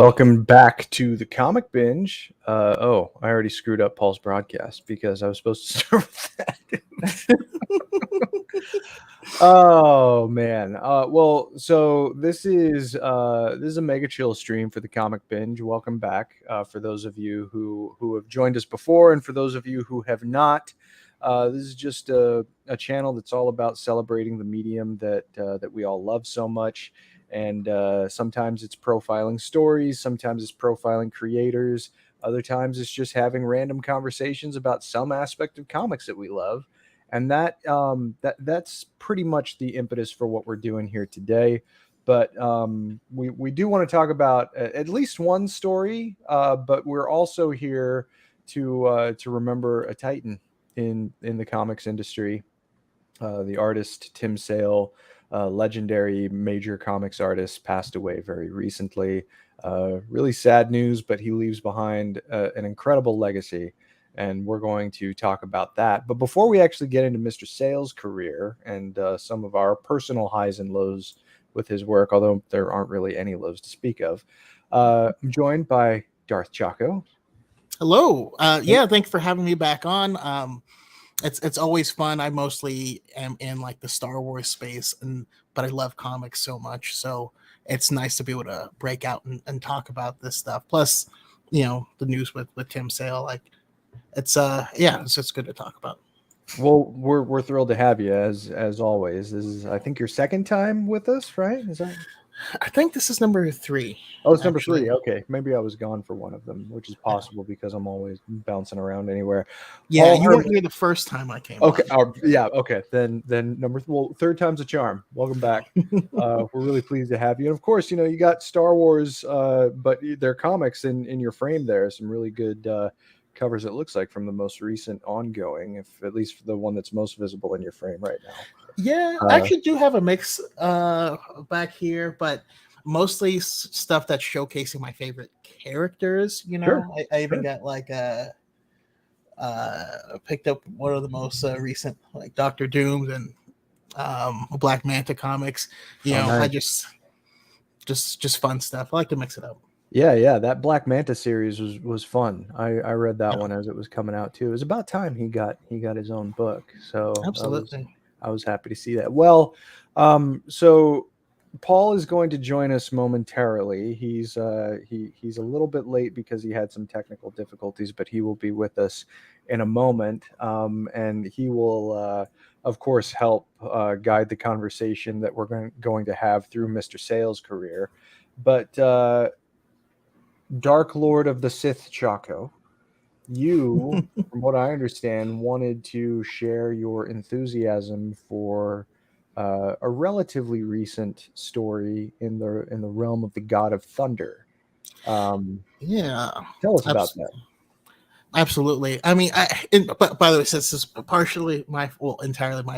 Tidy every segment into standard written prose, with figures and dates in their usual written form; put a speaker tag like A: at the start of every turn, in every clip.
A: Welcome back to the Comic Binge. I already screwed up Paul's broadcast because I was supposed to start with that. Oh man. So this is a mega chill stream for the Comic Binge. Welcome back for those of you who have joined us before, and for those of you who have not. This is just a channel that's all about celebrating the medium that we all love so much. And sometimes it's profiling stories, sometimes it's profiling creators, other times it's just having random conversations about some aspect of comics that we love. And that's pretty much the impetus for what we're doing here today. But we do want to talk about at least one story, but we're also here to remember a titan in the comics industry, the artist Tim Sale. Legendary major comics artist, passed away very recently. Really sad news, but he leaves behind an incredible legacy, and we're going to talk about that. But before we actually get into Mr. Sale's career and some of our personal highs and lows with his work, although there aren't really any lows to speak of, I'm joined by Darth Choco.
B: Hello. Thanks for having me back on. It's always fun. I mostly am in like the Star Wars space, but I love comics so much, so it's nice to be able to break out and talk about this stuff. Plus, the news with Tim Sale, like it's good to talk about.
A: Well, we're thrilled to have you as always. This is, I think, your second time with us, right? Is that?
B: I think this is number 3.
A: Oh, it's number 3. Okay, maybe I was gone for one of them, which is possible because I'm always bouncing around anywhere.
B: Yeah, you weren't here the first time I came.
A: Okay, okay. Then third time's a charm. Welcome back. We're really pleased to have you, and of course, you got Star Wars, but they're comics in your frame. There, some really good covers. It looks like from the most recent ongoing, if at least the one that's most visible in your frame right now.
B: Yeah, I actually do have a mix back here, but mostly stuff that's showcasing my favorite characters.
A: Sure,
B: I even got like picked up one of the most recent, like Doctor Doom and Black Manta comics. Nice. I just fun stuff. I like to mix it up.
A: Yeah, that Black Manta series was fun. I read that one as it was coming out too. It was about time he got his own book. So
B: absolutely.
A: I was happy to see that. Well, so Paul is going to join us momentarily. He's a little bit late because he had some technical difficulties, but he will be with us in a moment, and he will, of course, help guide the conversation that we're going to have through Mr. Sale's career. But Dark Lord of the Sith Choco, you, from what I understand, wanted to share your enthusiasm for a relatively recent story in the realm of the God of Thunder. Tell us about that.
B: Absolutely. I mean, but by the way, since this is entirely my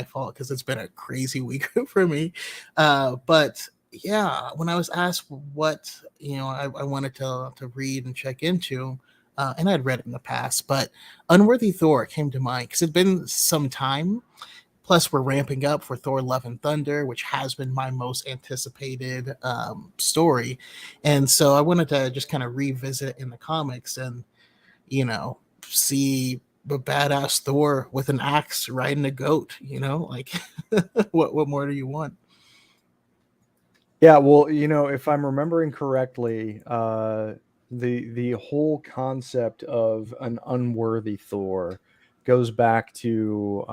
B: fault because it's been a crazy week for me. But yeah, when I was asked what I wanted to read and check into. And I'd read it in the past, but Unworthy Thor came to mind because it's been some time. Plus, we're ramping up for Thor: Love and Thunder, which has been my most anticipated story. And so I wanted to just kind of revisit in the comics and, see the badass Thor with an axe riding a goat, like what more do you want?
A: Yeah, well, if I'm remembering correctly, the whole concept of an unworthy Thor goes back to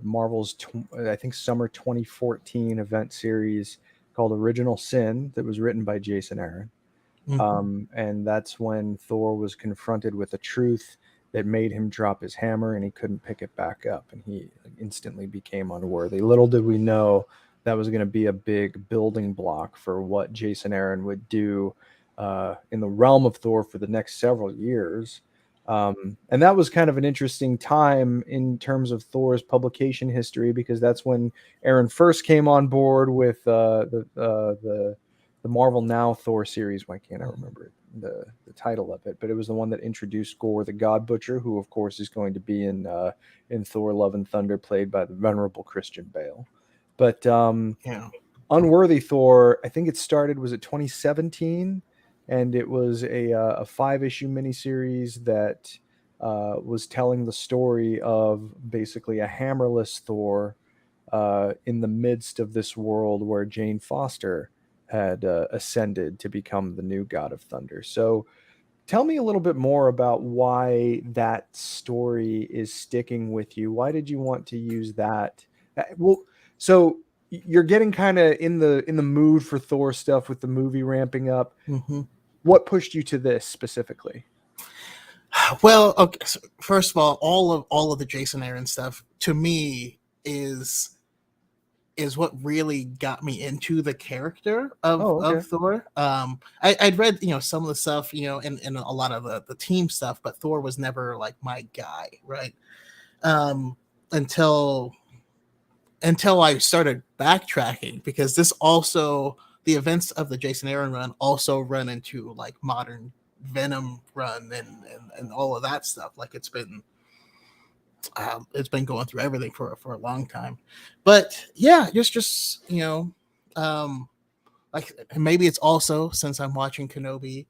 A: Marvel's I think summer 2014 event series called Original Sin that was written by Jason Aaron. Mm-hmm. And that's when Thor was confronted with a truth that made him drop his hammer, and he couldn't pick it back up, and he instantly became unworthy. Little did we know that was going to be a big building block for what Jason Aaron would do in the realm of Thor for the next several years. And that was kind of an interesting time in terms of Thor's publication history, because that's when Aaron first came on board with the Marvel Now Thor series. Why can't I remember the title of it? But it was the one that introduced Gore the God Butcher, who of course is going to be in Thor: Love and Thunder, played by the venerable Christian Bale. But Unworthy Thor, I think it started, was it 2017? and it was a 5-issue miniseries that was telling the story of basically a hammerless Thor in the midst of this world where Jane Foster had ascended to become the new God of Thunder. So tell me a little bit more about why that story is sticking with you. Why did you want to use that? Well, so you're getting kind of in the mood for Thor stuff with the movie ramping up.
B: Mm-hmm.
A: What pushed you to this specifically?
B: Well, okay. So first of all of the Jason Aaron stuff to me is what really got me into the character
A: Oh,
B: of
A: okay.
B: Thor. I'd read some of the stuff and a lot of the team stuff, but Thor was never like my guy, right? Um, until I started backtracking because this also the events of the Jason Aaron run also run into like modern Venom run and all of that stuff. Like it's been going through everything for a long time. But yeah, just like maybe it's also since I'm watching Kenobi,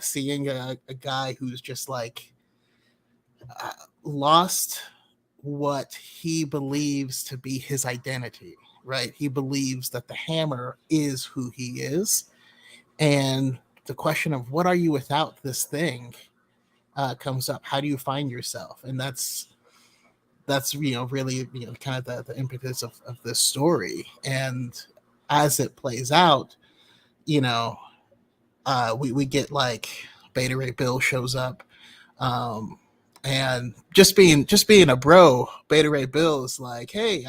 B: seeing a guy who's just like uh, lost what he believes to be his identity, right? He believes that the hammer is who he is. And the question of what are you without this thing comes up. How do you find yourself? And that's really kind of the impetus of this story. And as it plays out, you know, we get like Beta Ray Bill shows up, um, and just being a bro, Beta Ray Bill is like, hey,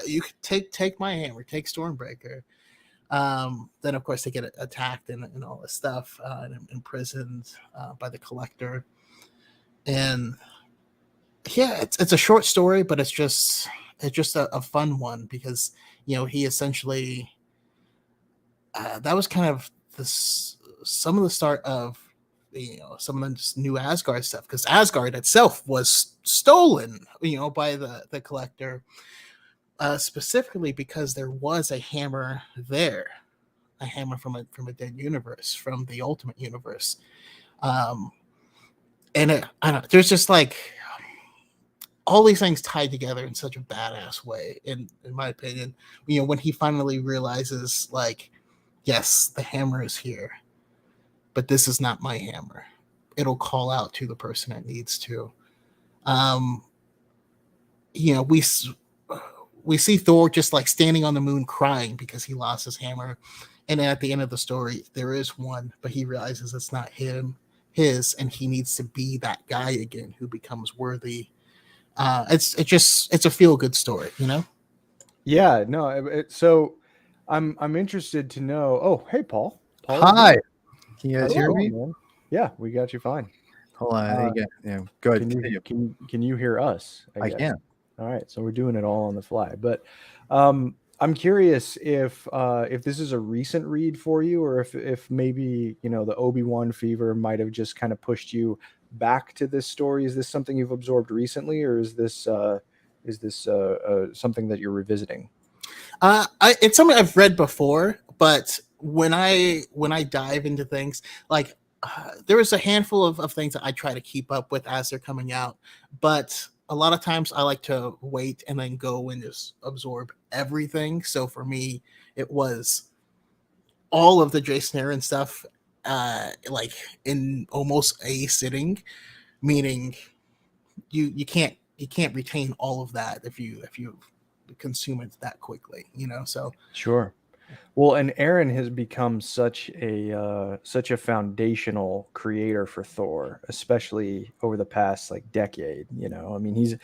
B: you can take my hammer, take Stormbreaker. Then of course they get attacked and all this stuff, and imprisoned by the Collector. And yeah, it's a short story, but it's just a fun one because he essentially that was kind of some of the start of some of the new Asgard stuff because Asgard itself was stolen by the Collector, specifically because there was a hammer there, a hammer from a dead universe, from the Ultimate Universe. um and I don't know, there's just like all these things tied together in such a badass way, in my opinion. When he finally realizes, like, yes, the hammer is here, but this is not my hammer. It'll call out to the person it needs to. Um, you know, we see Thor just like standing on the moon crying because he lost his hammer, and then at the end of the story, there is one, but he realizes it's not his, and he needs to be that guy again who becomes worthy. It's a feel good story, you know.
A: Yeah, no. So I'm interested to know. Oh, hey, Paul. Paul is
C: Hi.
A: here.
C: Can you guys
A: How's it
C: hear
A: going,
C: me?
A: man? Yeah, we got you fine.
C: Hold on.
A: Uh,
C: Yeah, good.
A: can you
C: Continue.
A: can you hear us? I
C: I
A: guess.
C: can.
A: All right, so we're doing it all on the fly. But I'm curious if this is a recent read for you, or if maybe the ObiWan Fever might have just kind of pushed you back to this story. Is this something you've absorbed recently, or is this something that you're revisiting?
B: It's something I've read before, but when I dive into things, like there was a handful of things that I try to keep up with as they're coming out, but a lot of times I like to wait and then go and just absorb everything. So for me, it was all of the Jason Aaron stuff, like in almost a sitting, meaning you can't retain all of that if you consume it that quickly, so
A: Sure. Well, and Aaron has become such a foundational creator for Thor, especially over the past like decade. I mean, he's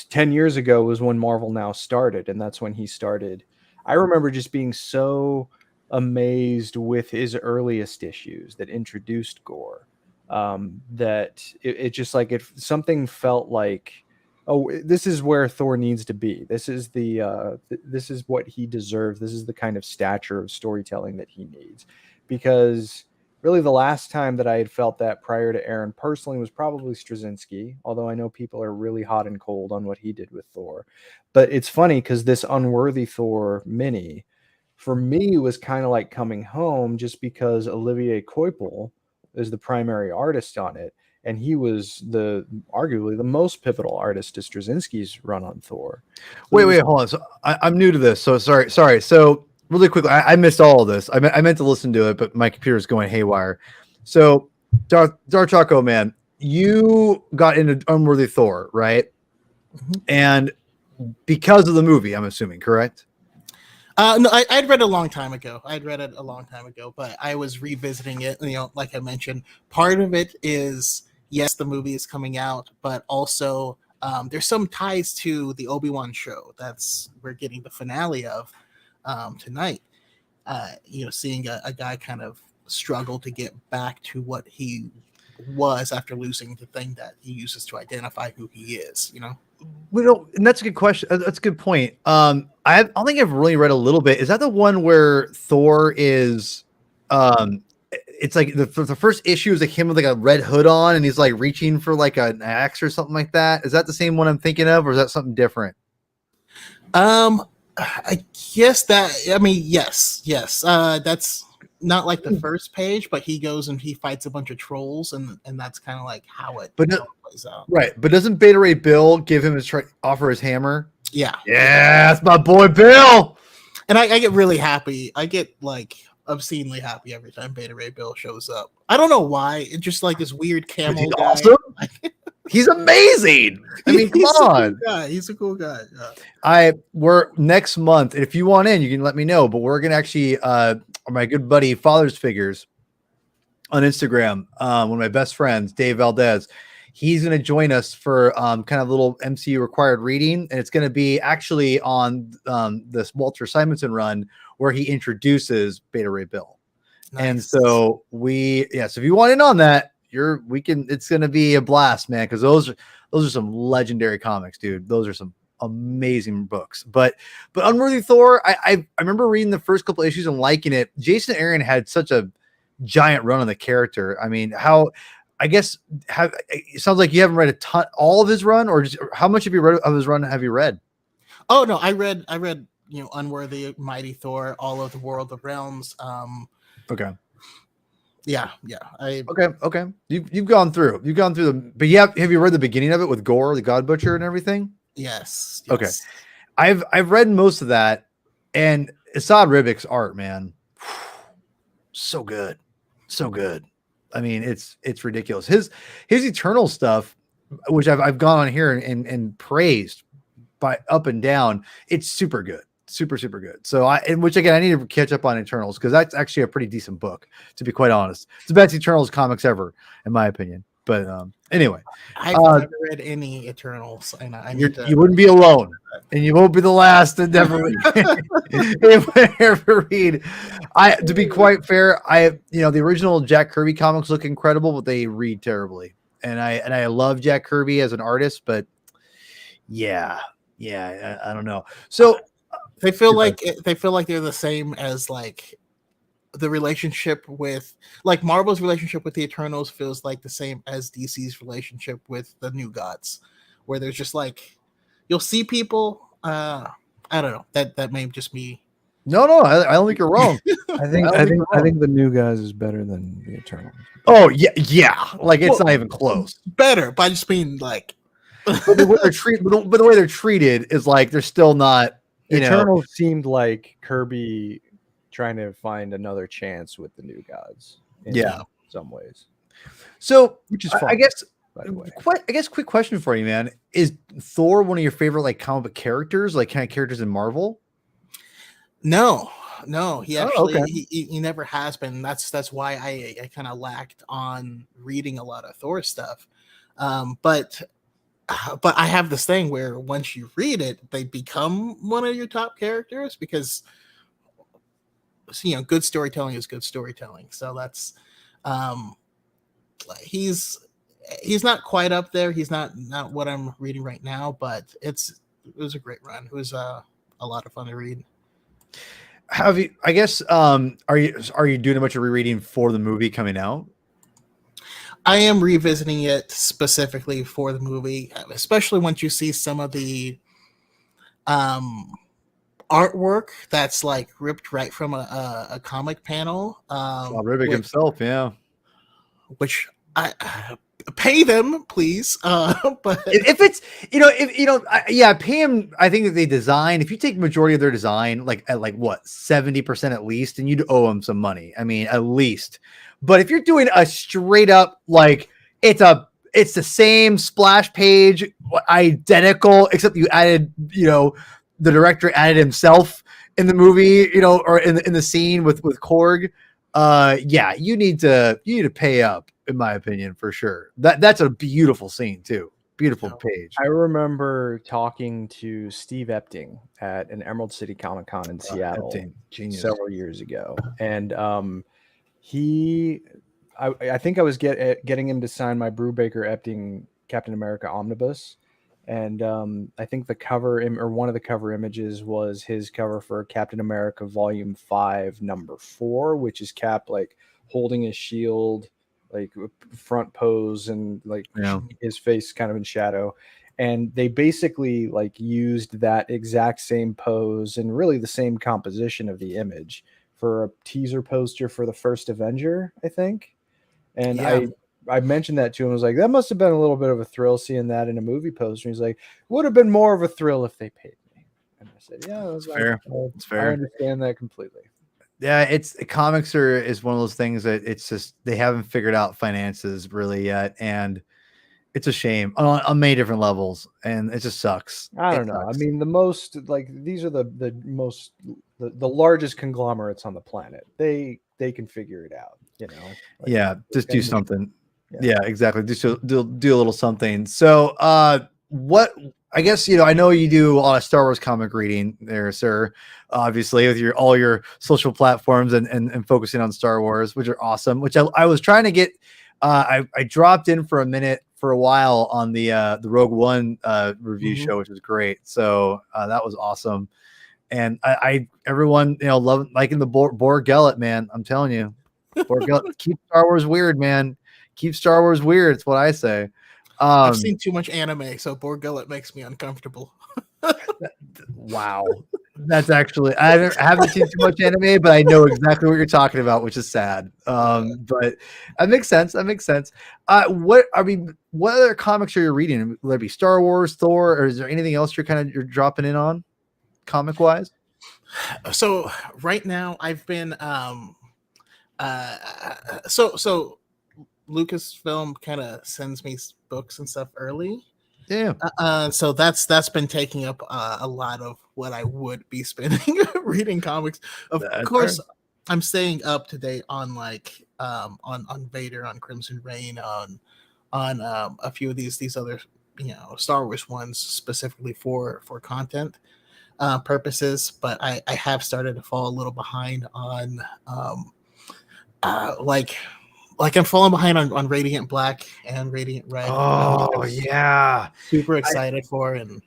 A: 10 years ago was when Marvel Now started, and that's when he started. I remember just being so amazed with his earliest issues that introduced gore, that it just like if something felt like, oh, this is where Thor needs to be. This is this is what he deserves. This is the kind of stature of storytelling that he needs. Because really the last time that I had felt that prior to Aaron personally was probably Straczynski, although I know people are really hot and cold on what he did with Thor. But it's funny because this Unworthy Thor mini for me was kind of like coming home, just because Olivier Coipel is the primary artist on it, and he was arguably the most pivotal artist to Straczynski's run on Thor. So
C: Wait, hold on. So I'm new to this, so sorry. So really quickly, I missed all of this. I meant to listen to it, but my computer's going haywire. So Darth Choco, man, you got into Unworthy Thor, right?
B: Mm-hmm.
C: And because of the movie, I'm assuming, correct?
B: No, I'd read it a long time ago. But I was revisiting it. Like I mentioned, part of it is, yes, the movie is coming out, but also there's some ties to the ObiWan show that's we're getting the finale of tonight. Seeing a guy kind of struggle to get back to what he was after losing the thing that he uses to identify who he is.
C: And that's a good question. That's a good point. I don't think I've really read a little bit. Is that the one where Thor is, it's like the first issue is like him with like a red hood on, and he's like reaching for like an axe or something like that. Is that the same one I'm thinking of, or is that something different?
B: I guess that. I mean, yes. That's not like the first page, but he goes and he fights a bunch of trolls, and that's kind of like how it plays out.
C: Right, but doesn't Beta Ray Bill give him offer his hammer?
B: Yeah,
C: that's my boy Bill.
B: And I get really happy. I get like obscenely happy every time Beta Ray Bill shows up. I don't know why. It's just like this weird camel guy.
C: Awesome. He's amazing. I mean, come on.
B: He's a cool guy. Yeah.
C: We're next month. If you want in, you can let me know. But we're gonna actually my good buddy Father's Figures on Instagram, one of my best friends, Dave Valdez. He's going to join us for kind of little MCU required reading, and it's going to be actually on this Walter Simonson run where he introduces Beta Ray Bill. Nice. And so so if you want in on that, it's going to be a blast, man, because those are some legendary comics, dude. Those are some amazing books. But Unworthy Thor, I remember reading the first couple issues and liking it. Jason Aaron had such a giant run on the character. I mean, it sounds like you haven't read all of his run, or just how much have you read of his run? Have you read?
B: Oh no, I read Unworthy, Mighty Thor, all of the World of Realms.
C: Okay.
B: Yeah.
C: Okay. You've gone through but have you read the beginning of it with Gore, the God Butcher, and everything?
B: Yes.
C: Okay. I've read most of that, and Assad Ribick's art, man, so good. I mean, it's ridiculous. His Eternal stuff, which I've gone on here and praised by up and down. It's super good. Super good. So I need to catch up on Eternals, because that's actually a pretty decent book, to be quite honest. It's the best Eternals comics ever, in my opinion. But anyway,
B: I've never read any Eternals, and
C: you wouldn't be alone, and you won't be the last to never ever read. To be quite fair, the original Jack Kirby comics look incredible, but they read terribly. And I love Jack Kirby as an artist, but I don't know. So
B: they feel like they're the same as like the relationship with like Marvel's relationship with the Eternals feels like the same as DC's relationship with the New Gods, where there's just like you'll see people. I don't know. That may just be.
C: No, I don't think you're wrong.
A: I think the New Guys is better than the Eternals.
C: Oh yeah. Like it's not even close.
B: Better, but I just mean like.
C: But the way they're treated is like they're still not.
A: Eternals seemed like Kirby trying to find another chance with the New Gods. In some ways.
C: So,
A: which is fun,
C: I guess.
A: By the way.
C: Quick question for you, man. Is Thor one of your favorite like comic book characters, like kind of characters in Marvel?
B: No. He actually he never has been. That's why I kind of lacked on reading a lot of Thor stuff. But I have this thing where once you read it, they become one of your top characters, because good storytelling is good storytelling. So that's he's not quite up there. He's not what I'm reading right now, but it was a great run. It was a lot of fun to read.
C: Have you? I guess. Are you doing a bunch of rereading for the movie coming out?
B: I am revisiting it specifically for the movie, especially once you see some of the artwork that's like ripped right from a comic panel.
C: Ribic
B: which,
C: himself, yeah.
B: which I pay them, please. But
C: If it's yeah, pay him. I think that they design. If you take majority of their design, like at like what 70% at least, and you'd owe them some money. I mean, at least. But if you're doing a straight up like it's the same splash page, identical, except you added, the director added himself in the movie, or in the scene with Korg. Yeah, you need to pay up, in my opinion, for sure. That's a beautiful scene too. Beautiful page.
A: I remember talking to Steve Epting at an Emerald City Comic Con in Seattle
C: Epting, genius.
A: several years ago, and I think I was getting him to sign my Brubaker Epting Captain America omnibus, and I think the cover or one of the cover images was his cover for Captain America Volume 5, Number 4, which is Cap like holding his shield, like front pose, and like his face kind of in shadow. And they basically like used that exact same pose and really the same composition of the image for a teaser poster for the first Avenger, I think. And I mentioned that to him. I was like, that must have been a little bit of a thrill seeing that in a movie poster. And he's like, would have been more of a thrill if they paid me. And I said, yeah, that's
C: fair. It's fair.
A: I understand that completely.
C: Yeah, comics is one of those things that it's just they haven't figured out finances really yet, and it's a shame on many different levels, and it just sucks.
A: I don't know. I mean, the most like these are the largest conglomerates on the planet. They can figure it out, Like,
C: just do something. Yeah, exactly. Do a little something. So, what? I guess I know you do a lot of Star Wars comic reading there, sir. Obviously, with all your social platforms and focusing on Star Wars, which are awesome. Which I was trying to get. I dropped in for a minute for a while on the Rogue One review show, which was great. So that was awesome. And everyone liking the Borg Gullet, man. I'm telling you, Borg Gullet, keep Star Wars weird, man. Keep Star Wars weird. It's what I say.
B: I've seen too much anime, so Borg Gullet makes me uncomfortable.
C: Wow. That's actually I haven't seen too much anime, but I know exactly what you're talking about, which is sad. But that makes sense. What other comics are you reading? Would it be Star Wars, Thor, or is there anything else you're dropping in on, comic wise?
B: So right now I've been so Lucasfilm kind of sends me books and stuff early.
C: Yeah.
B: So that's been taking up a lot of what I would be spending reading comics. Of course, fair. I'm staying up to date on like on Vader, on Crimson Reign, on a few of these other Star Wars ones specifically for content purposes. But I have started to fall a little behind on like I'm falling behind on Radiant Black and Radiant Red.
C: Oh yeah,
B: super excited for. And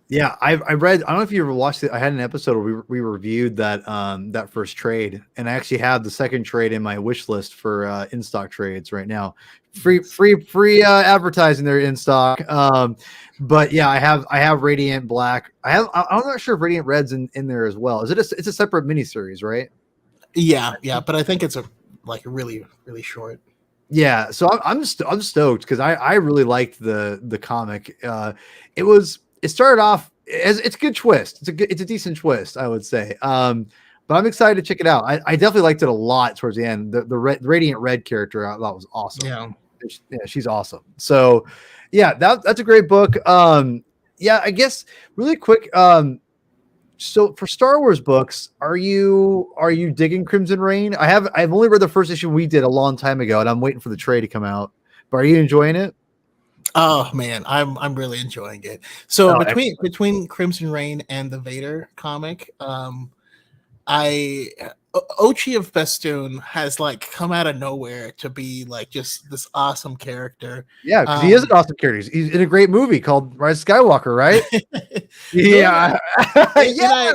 C: yeah, I read. I don't know if you ever watched it. I had an episode where we reviewed that first trade, and I actually have the second trade in my wish list for in stock trades right now. Free advertising there in stock. But yeah, I have Radiant Black. I'm not sure if Radiant Red's in there as well. Is it? It's a separate miniseries, right?
B: Yeah, but I think it's really really short.
C: Yeah, so I'm stoked because I really liked the comic. It started off as it's a good twist. It's a decent twist, I would say. But I'm excited to check it out. I definitely liked it a lot towards the end. The Radiant Red character I thought was awesome. Yeah, she's awesome. So yeah, that's a great book. Yeah, I guess really quick. So for Star Wars books, are you digging Crimson Reign? I've only read the first issue we did a long time ago, and I'm waiting for the trade to come out. But are you enjoying it?
B: Oh man, I'm really enjoying it. So between Crimson Reign and the Vader comic, Ochi of Festoon has like come out of nowhere to be like just this awesome character.
C: Yeah, because he is an awesome character. He's in a great movie called Rise of Skywalker, right? Yeah. Yeah.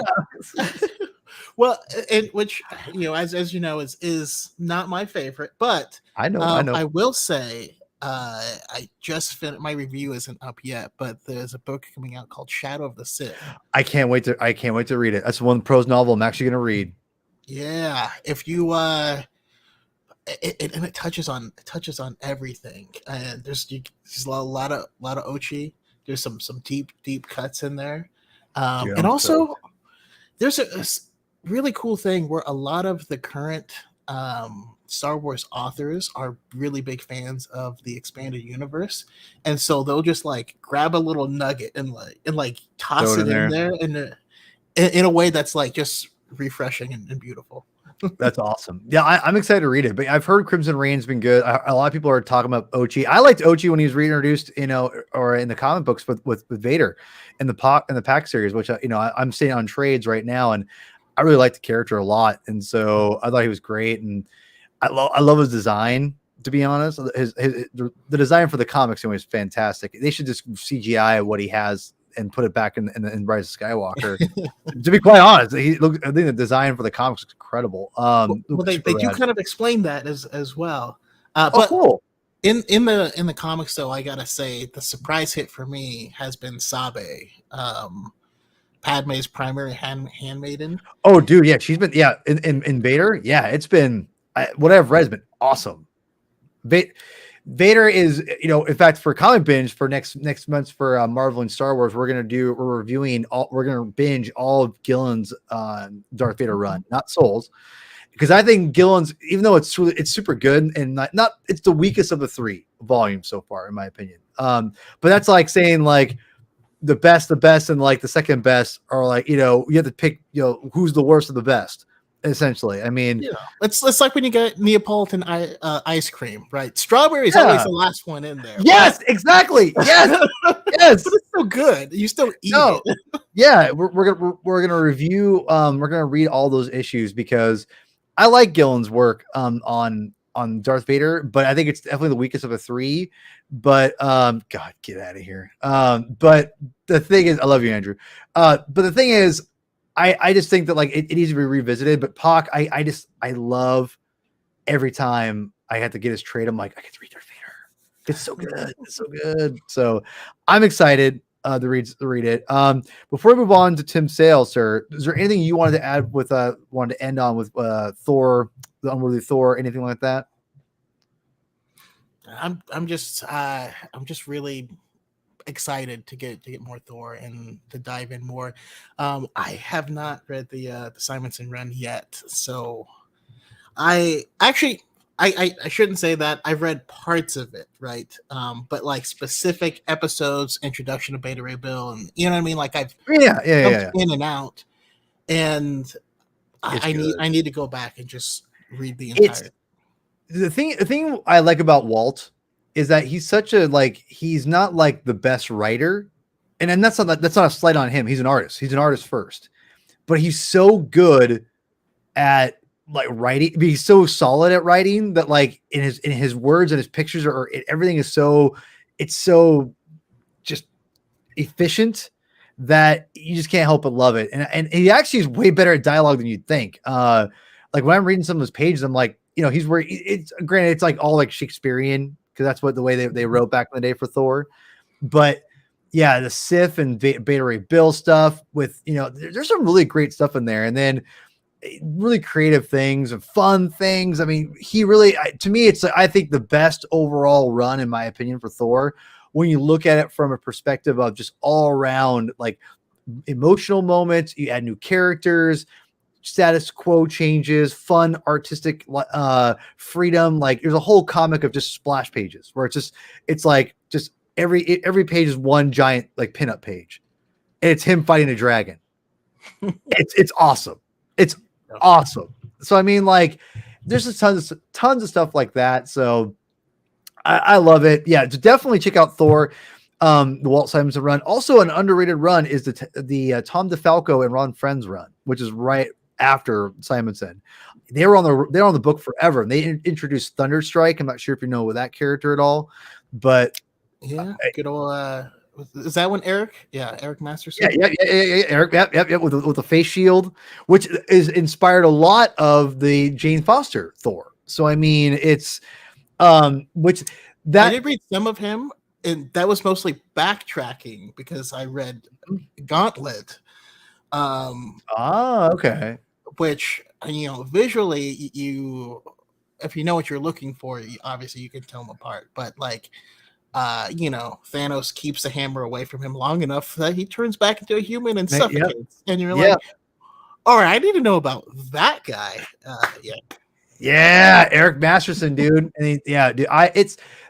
B: Well, and which as you know is not my favorite, but
C: I know.
B: I will say I just finished, my review isn't up yet, but there's a book coming out called Shadow of the Sith.
C: I can't wait to read it. That's one prose novel I'm actually going to read.
B: Yeah, if you and it touches on everything, and there's a lot of Ochi. There's some deep cuts in there, and also there's a really cool thing where a lot of the current Star Wars authors are really big fans of the expanded universe, and so they'll just like grab a little nugget and toss it in there in a way that's like just refreshing and beautiful.
C: That's awesome. Yeah, I'm excited to read it. But I've heard Crimson Reign's been good. A lot of people are talking about Ochi. I liked Ochi when he was reintroduced, or in the comic books with Vader in the Pack series, which I'm seeing on trades right now, and I really like the character a lot. And so I thought he was great, and I love his design. To be honest, the design for the comics anyway is fantastic. They should just CGI what he has and put it back in Rise of Skywalker. To be quite honest, I think the design for the comics is incredible.
B: Well, they do kind of explain that as well.
C: But cool.
B: In the comics, though, I gotta say the surprise hit for me has been Sabe, Padme's primary handmaiden.
C: Oh, dude, yeah, she's been in Vader. Yeah, it's been what I've read has been awesome. Vader is, in fact, for Comic Binge for next month for Marvel and Star Wars, we're going to binge all of Gillen's Darth Vader run, not Souls, because I think Gillen's, even though it's super good and not it's the weakest of the 3 volumes so far, in my opinion. But that's like saying like the best, and like the second best are like, you have to pick, who's the worst of the best. Essentially, I mean,
B: it's like when you get Neapolitan ice cream, right? Strawberry is always the last one in there.
C: Yes, exactly. Yes, yes.
B: But it's still good. You still eat it.
C: Yeah, we're gonna review. We're gonna read all those issues because I like Gillen's work on Darth Vader, but I think it's definitely the weakest of the 3. But God, get out of here. But the thing is, I love you, Andrew. But the thing is, I just think that like it needs to be revisited. But Pac, I love every time I have to get his trade. I'm like, I get to read Darth Vader. It's so good. It's so good. So I'm excited to read it. Before we move on to Tim Sale, sir, is there anything you wanted to add wanted to end on with Thor, the Unworthy Thor, anything like that?
B: I'm just really excited to get more Thor and to dive in more. I have not read the Simonson run yet, so I shouldn't say that. I've read parts of it, right? But like specific episodes, introduction to Beta Ray Bill, and you know what I mean. Like I've in and out, and I need to go back and just read the entire.
C: The thing I like about Walt is that he's he's not like the best writer, and that's not a slight on him. He's an artist. He's an artist first, but he's so good at like writing. He's so solid at writing that like in his words and his pictures everything is so just efficient that you just can't help but love it. And he actually is way better at dialogue than you'd think. Like when I'm reading some of his pages, I'm like, he's where it's granted it's like all like Shakespearean, because that's what the way they wrote back in the day for Thor. But yeah, the Sith and Beta Ray Bill stuff with, there's some really great stuff in there. And then really creative things and fun things. I mean, he really, to me, it's I think the best overall run, in my opinion, for Thor, when you look at it from a perspective of just all around like emotional moments, you add new characters, status quo changes, fun artistic freedom. Like there's a whole comic of just splash pages where it's like every page is one giant like pinup page, and it's him fighting a dragon. It's awesome. It's awesome. So I mean, like there's just tons of stuff like that. So I love it. Yeah, to definitely check out Thor. The Walt Simonson run. Also, an underrated run is the Tom DeFalco and Ron Friends run, which is right after Simonson. They're on the book forever, and they introduced Thunderstrike. I'm not sure if you know that character at all, but
B: yeah, good old. Is that one Eric? Yeah, Eric Masterson.
C: Yeah, Eric. Yep. With the face shield, which is inspired a lot of the Jane Foster Thor. So I mean, it's which
B: I did read some of him, and that was mostly backtracking because I read Gauntlet.
C: Okay.
B: Which, visually, if you know what you're looking for, obviously you can tell them apart. But like, Thanos keeps the hammer away from him long enough that he turns back into a human and suffocates. And you're like, all right, I need to know about that guy.
C: Yeah, Eric Masterson, dude. And dude,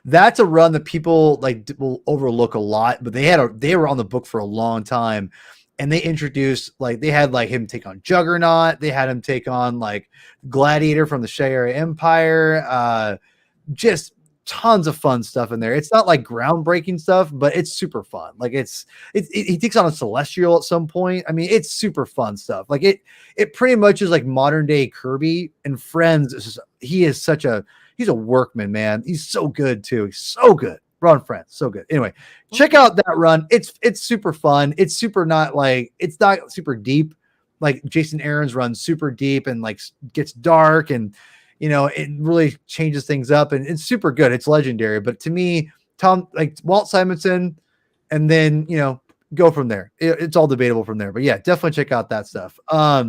C: that's a run that people like will overlook a lot, but they were on the book for a long time, and they introduced they had him take on Juggernaut, they had him take on Gladiator from the Shire Empire, just tons of fun stuff in there. It's not groundbreaking stuff, but it's super fun. He takes on a Celestial at some point. I mean, it's super fun stuff. It pretty much is like modern day Kirby and Friends. He's a workman, man. He's so good too. He's so good. Run Friends, so good. Anyway, check out that run. It's super fun. It's super it's not super deep. Like Jason Aaron's run, super deep and gets dark and it really changes things up and it's super good. It's legendary. But to me, Walt Simonson, and then, go from there. It's all debatable from there. But yeah, definitely check out that stuff. At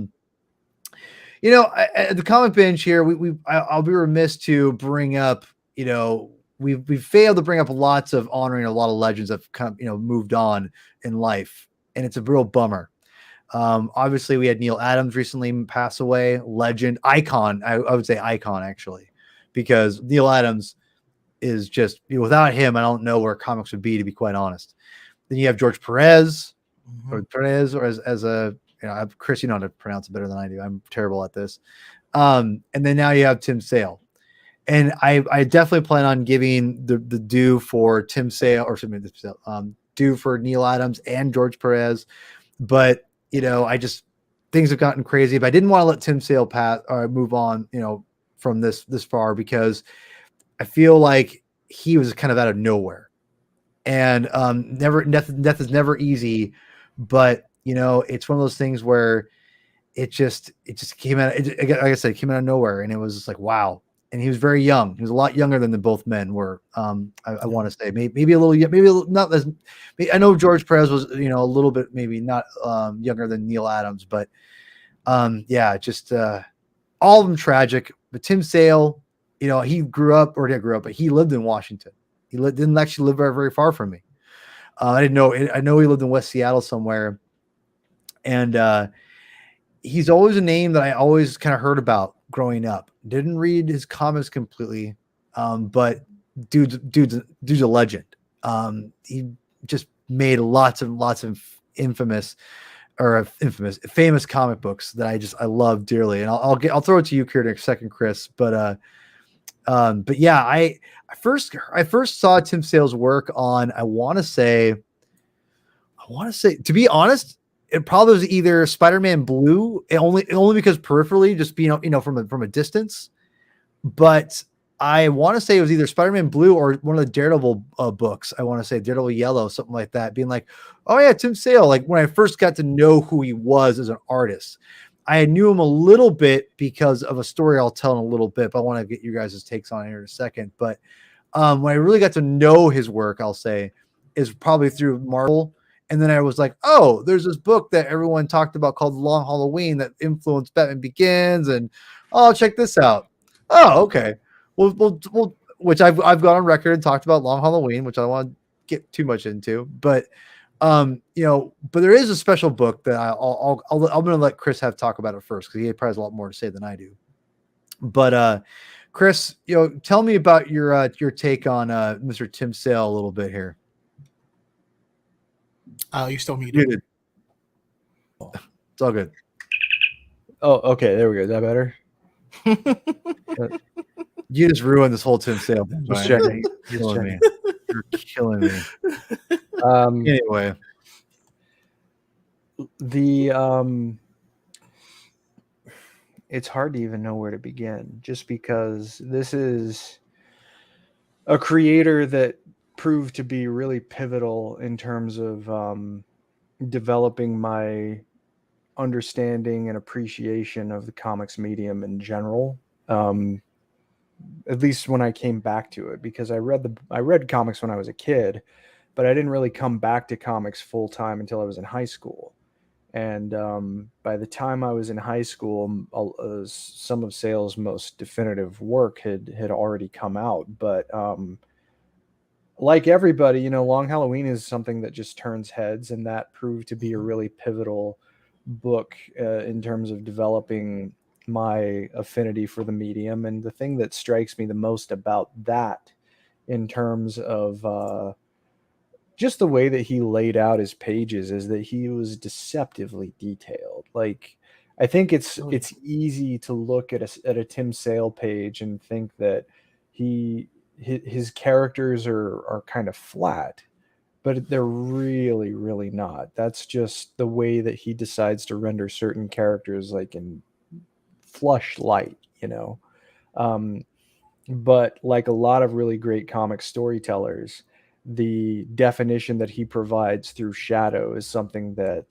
C: the comic binge here, I'll be remiss to bring up, we've failed to bring up lots of honoring a lot of legends that have moved on in life. And it's a real bummer. Obviously we had Neil Adams recently pass away, legend, icon. I would say icon actually, because Neil Adams is just, without him, I don't know where comics would be, to be quite honest. Then you have George Perez, or Perez, or Chris, you know how to pronounce it better than I do. I'm terrible at this. And then now you have Tim Sale. And I definitely plan on giving the due for Tim Sale, or due for Neil Adams and George Perez. But things have gotten crazy, but I didn't want to let Tim Sale pass or move on, from this far, because I feel like he was kind of out of nowhere, and death is never easy, but it's one of those things where it just came out. Like I said, it came out of nowhere, and it was just like, wow. And he was very young. He was a lot younger than both men were. I want to say maybe a little, not as. I know George Perez was, a little bit maybe not younger than Neil Adams, but just all of them tragic. But Tim Sale, he but he lived in Washington. He didn't actually live very, very far from me. I didn't know. I know he lived in West Seattle somewhere, and he's always a name that I always kind of heard about growing up. Didn't read his comics completely, but dude's a legend. He just made lots of famous comic books that I love dearly. And I'll throw it to you here in a second, Chris. But yeah, I first saw Tim Sale's work on, I want to say, to be honest, it probably was either Spider-Man Blue, only because peripherally, just being from a distance. But I want to say it was either Spider-Man Blue or one of the Daredevil books. I want to say Daredevil Yellow, something like that. Being like, oh yeah, Tim Sale. Like when I first got to know who he was as an artist, I knew him a little bit because of a story I'll tell in a little bit. But I want to get you guys' takes on it here in a second. But when I really got to know his work, I'll say, is probably through Marvel. And then I was like, oh, there's this book that everyone talked about called Long Halloween that influenced Batman Begins. And oh, check this out. Oh, okay. Well, which I've gone on record and talked about Long Halloween, which I don't want to get too much into. But, but there is a special book that I'm going to let Chris talk about it first, because he probably has a lot more to say than I do. But Chris, tell me about your take on Mr. Tim Sale a little bit here.
B: Oh, you still muted.
C: It's all good.
A: Oh, okay. There we go. Is that better?
C: You just ruined this whole Tim Sale.
A: Just checking.
C: You're killing me. You're killing me. Anyway,
A: it's hard to even know where to begin, just because this is a creator that proved to be really pivotal in terms of developing my understanding and appreciation of the comics medium in general. at least when I came back to it, because I read comics when I was a kid, but I didn't really come back to comics full time until I was in high school. And by the time I was in high school, some of Sale's most definitive work had already come out. But like everybody, Long Halloween is something that just turns heads, and that proved to be a really pivotal book in terms of developing my affinity for the medium. And the thing that strikes me the most about that, in terms of just the way that he laid out his pages, is that he was deceptively detailed. Like, I think it's
B: Oh, yeah.
A: it's easy to look at a Tim Sale page and think that his characters are kind of flat, but they're really, really not. That's just the way that he decides to render certain characters, like in flush light. Um, but like a lot of really great comic storytellers, the definition that he provides through shadow is something that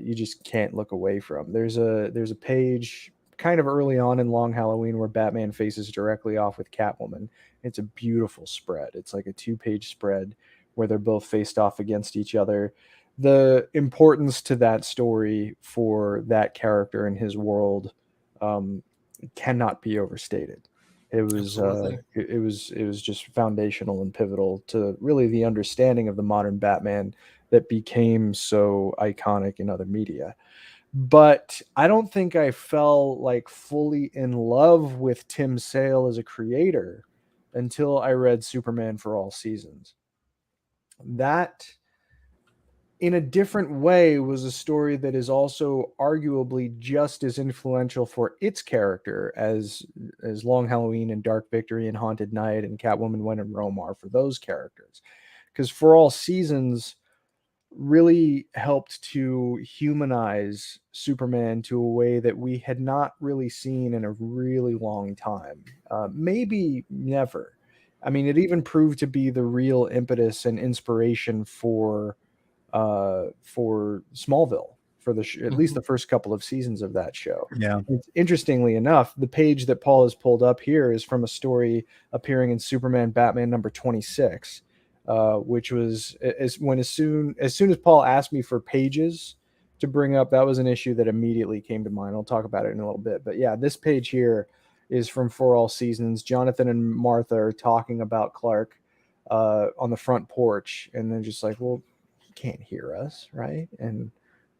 A: you just can't look away from. There's a page kind of early on in Long Halloween where Batman faces directly off with Catwoman. It's a beautiful spread. It's like a 2-page spread where they're both faced off against each other. The importance to that story for that character and his world um, cannot be overstated. It was
B: Absolutely.
A: it was just foundational and pivotal to really the understanding of the modern Batman that became so iconic in other media. But I don't think I fell like fully in love with Tim Sale as a creator until I read Superman for All Seasons. That, in a different way, was a story that is also arguably just as influential for its character as Long Halloween and Dark Victory and Haunted Night and Catwoman When in Rome are for those characters. Because For All Seasons really helped to humanize Superman to a way that we had not really seen in a really long time, maybe never. I mean, it even proved to be the real impetus and inspiration for Smallville, for at least
B: Mhm.
A: the first couple of seasons of that show.
C: Yeah.
A: It's, interestingly enough, the page that Paul has pulled up here is from a story appearing in Superman Batman number 26, which was as soon as Paul asked me for pages to bring up, that was an issue that immediately came to mind. I'll talk about it in a little bit. But yeah, this page here is from For All Seasons. Jonathan and Martha are talking about Clark on the front porch, and they're just like, well, can't hear us, right? And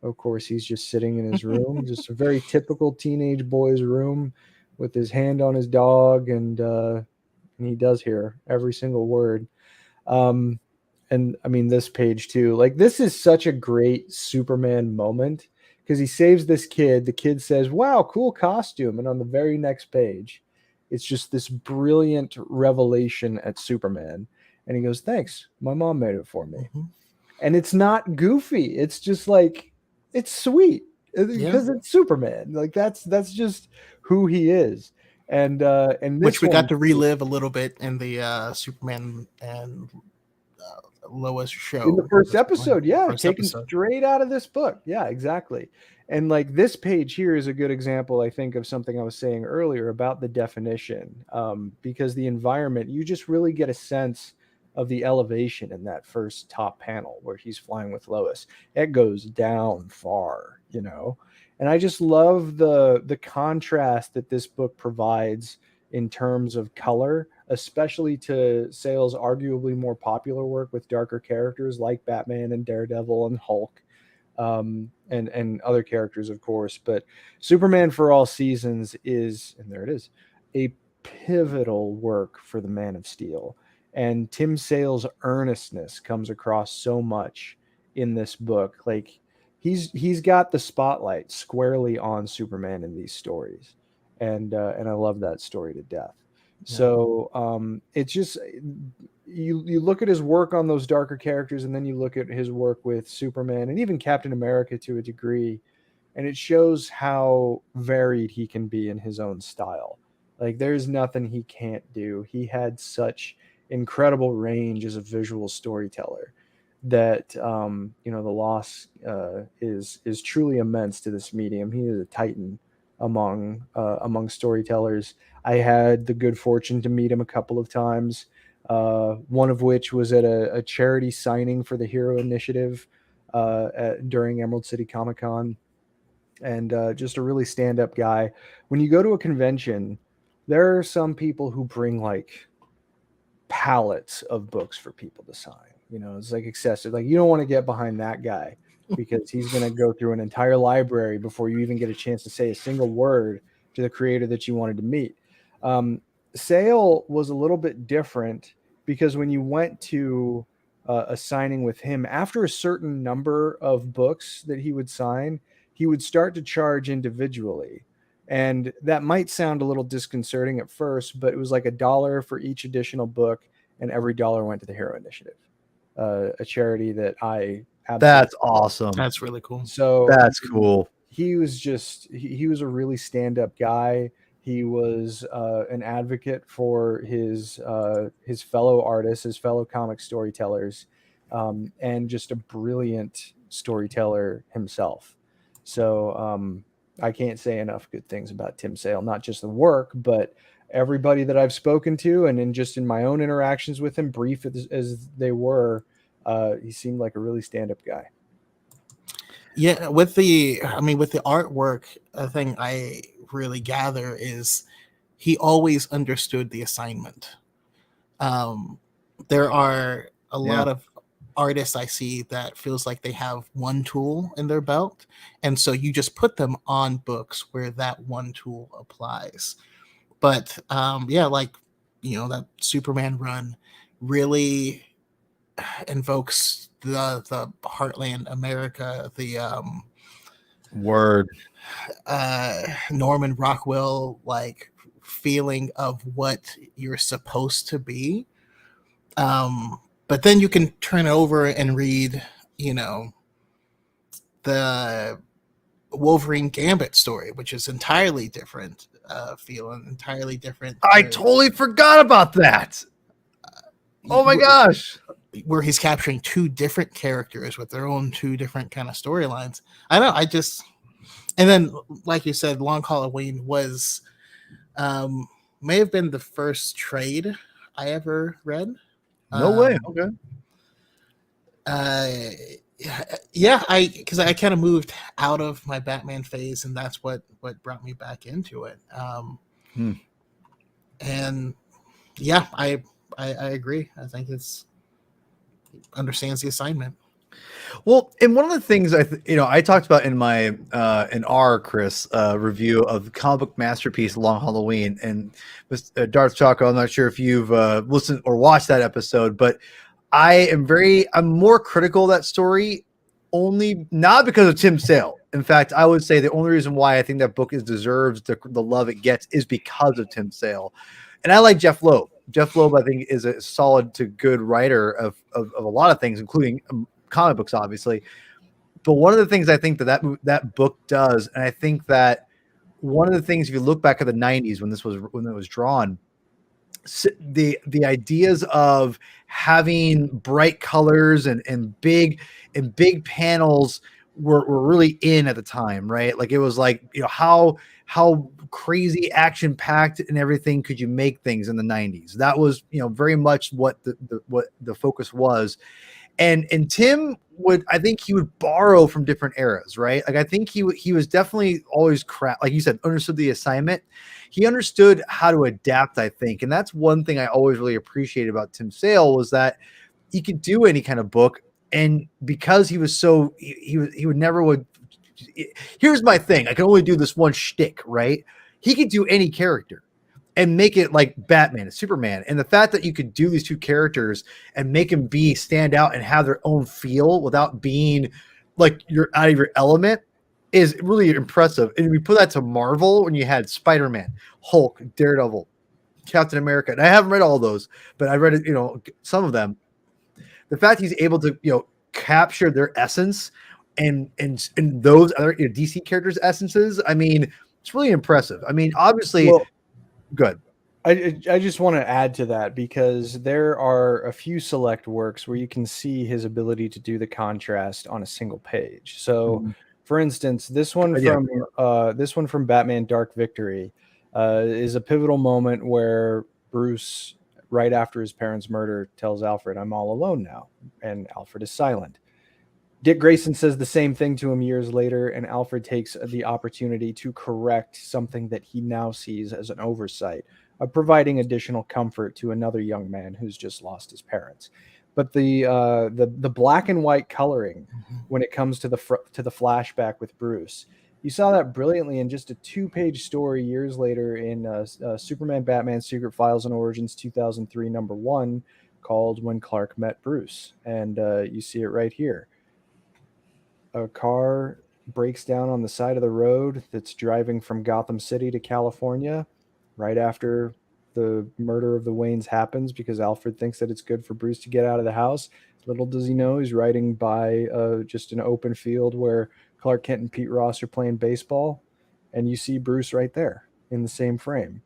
A: of course, he's just sitting in his room, just a very typical teenage boy's room, with his hand on his dog, and he does hear every single word. Um, and I mean, this page too, like, this is such a great Superman moment because he saves this kid. The kid says, "Wow, cool costume," and on the very next page, it's just this brilliant revelation at Superman, and he goes, "Thanks, my mom made it for me."
B: Mhm.
A: And it's not goofy. It's just like, it's sweet
B: Yeah.
A: because it's Superman. Like, that's just who he is. And
B: Which
A: this
B: we got
A: one
B: to relive a little bit in the Superman and Lois
A: in the
B: show.
A: first episode, yeah,
B: First
A: taken
B: episode.
A: straight out of this book. Yeah, exactly. And like, this page here is a good example, I think, of something I was saying earlier about the definition, because the environment, you just really get a sense of the elevation in that first top panel where he's flying with Lois. It goes down far. And I just love the contrast that this book provides in terms of color, especially to Sale's arguably more popular work with darker characters like Batman and Daredevil and Hulk, and other characters, of course. But Superman for All Seasons is, and there it is, a pivotal work for the Man of Steel. And Tim Sale's earnestness comes across so much in this book. Like, he's got the spotlight squarely on Superman in these stories, and I love that story to death.
B: Yeah.
A: So it's just, you look at his work on those darker characters, and then you look at his work with Superman and even Captain America to a degree, and it shows how varied he can be in his own style. Like, there's nothing he can't do. He had such incredible range as a visual storyteller that the loss is truly immense to this medium. He is a titan among storytellers. I had the good fortune to meet him a couple of times. One of which was at a charity signing for the Hero Initiative during Emerald City Comic Con, and just a really stand-up guy. When you go to a convention, there are some people who bring like pallets of books for people to sign. You know, it's like excessive. Like you don't want to get behind that guy because he's going to go through an entire library before you even get a chance to say a single word to the creator that you wanted to meet. Sale was a little bit different because when you went to a signing with him, after a certain number of books that he would sign, he would start to charge individually. And that might sound a little disconcerting at first, but it was like $1 for each additional book, and every dollar went to the Hero Initiative, a charity that I absolutely.
C: That's awesome.
B: That's really cool.
A: So
C: That's cool.
A: He was just he was a really stand-up guy. He was an advocate for his fellow artists, his fellow comic storytellers, and just a brilliant storyteller himself. So I can't say enough good things about Tim Sale, not just the work, but everybody that I've spoken to, and in my own interactions with him, brief as they were, he seemed like a really stand-up guy.
B: Yeah, with the artwork, a thing I really gather is he always understood the assignment. There are a lot of artists I see that feels like they have one tool in their belt, and so you just put them on books where that one tool applies. But like that Superman run really invokes the Heartland America, the
C: word
B: Norman Rockwell like feeling of what you're supposed to be. But then you can turn over and read, the Wolverine Gambit story, which is entirely different feeling, entirely different.
C: I totally forgot about that. Oh my gosh.
B: Where he's capturing two different characters with their own two different kind of storylines. I know. And then, like you said, Long Halloween was may have been the first trade I ever read.
C: No way.
B: Okay. Because I kind of moved out of my Batman phase, and that's what brought me back into it. And yeah, I agree. I think understands the assignment.
C: Well, and one of the things I talked about in my in our Chris review of the comic book masterpiece Long Halloween, and with Darth Choco, I'm not sure if you've listened or watched that episode, but I'm more critical of that story, only not because of Tim Sale. In fact, I would say the only reason why I think that book deserves the love it gets is because of Tim Sale. And I like Jeff Loeb. Jeff Loeb, I think, is a solid to good writer of a lot of things, including comic books, obviously. But one of the things I think that book does, and I think that one of the things, if you look back at the 90s when it was drawn, the ideas of having bright colors and big panels were really in at the time, right? Like it was like, how crazy action packed and everything could you make things in the 90s? That was, very much what the focus was. And Tim I think he would borrow from different eras, right? Like I think he was definitely always like you said, understood the assignment. He understood how to adapt, I think. And that's one thing I always really appreciated about Tim Sale was that he could do any kind of book. And because he was he would never here's my thing. I can only do this one shtick, right? He could do any character and make it like Batman and Superman. And the fact that you could do these two characters and make them stand out and have their own feel without being like you're out of your element is really impressive. And we put that to Marvel when you had Spider-Man, Hulk, Daredevil, Captain America. And I haven't read all those, but I read it, some of them. The fact he's able to, capture their essence and those other DC characters' essences, I mean, it's really impressive. I mean, obviously, good.
A: I just want to add to that because there are a few select works where you can see his ability to do the contrast on a single page. So For instance, this one from Batman Dark Victory is a pivotal moment where Bruce, right after his parents' murder, tells Alfred, "I'm all alone now," and Alfred is silent. Dick Grayson says the same thing to him years later, and Alfred takes the opportunity to correct something that he now sees as an oversight of providing additional comfort to another young man who's just lost his parents. But the black and white coloring when it comes to the flashback with Bruce, you saw that brilliantly in just a 2-page story years later in Superman Batman Secret Files and Origins 2003 #1 called When Clark Met Bruce, and you see it right here. A car breaks down on the side of the road that's driving from Gotham City to California right after the murder of the Waynes happens, because Alfred thinks that it's good for Bruce to get out of the house. Little does he know he's riding by just an open field where Clark Kent and Pete Ross are playing baseball, and you see Bruce right there in the same frame.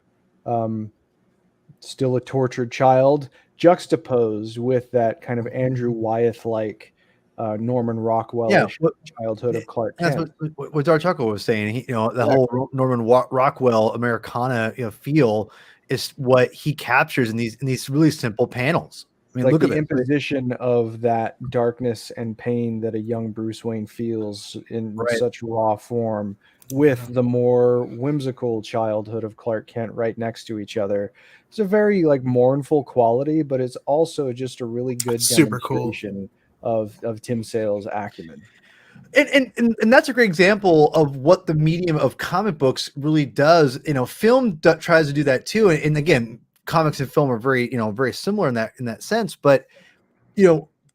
A: Still a tortured child, juxtaposed with that kind of Andrew Wyeth-like Norman Rockwell-ish childhood of Clark Kent.
C: That's what Darth Choco was saying. He, the whole Norman Rockwell Americana feel is what he captures in these really simple panels. I mean,
A: like
C: look
A: the
C: at the
A: imposition of that darkness and pain that a young Bruce Wayne feels in such raw form, with the more whimsical childhood of Clark Kent right next to each other. It's a very mournful quality, but it's also just a really good demonstration of Tim Sale's acumen.
C: And that's a great example of what the medium of comic books really does. Film tries to do that too. And again, comics and film are very similar in that sense. But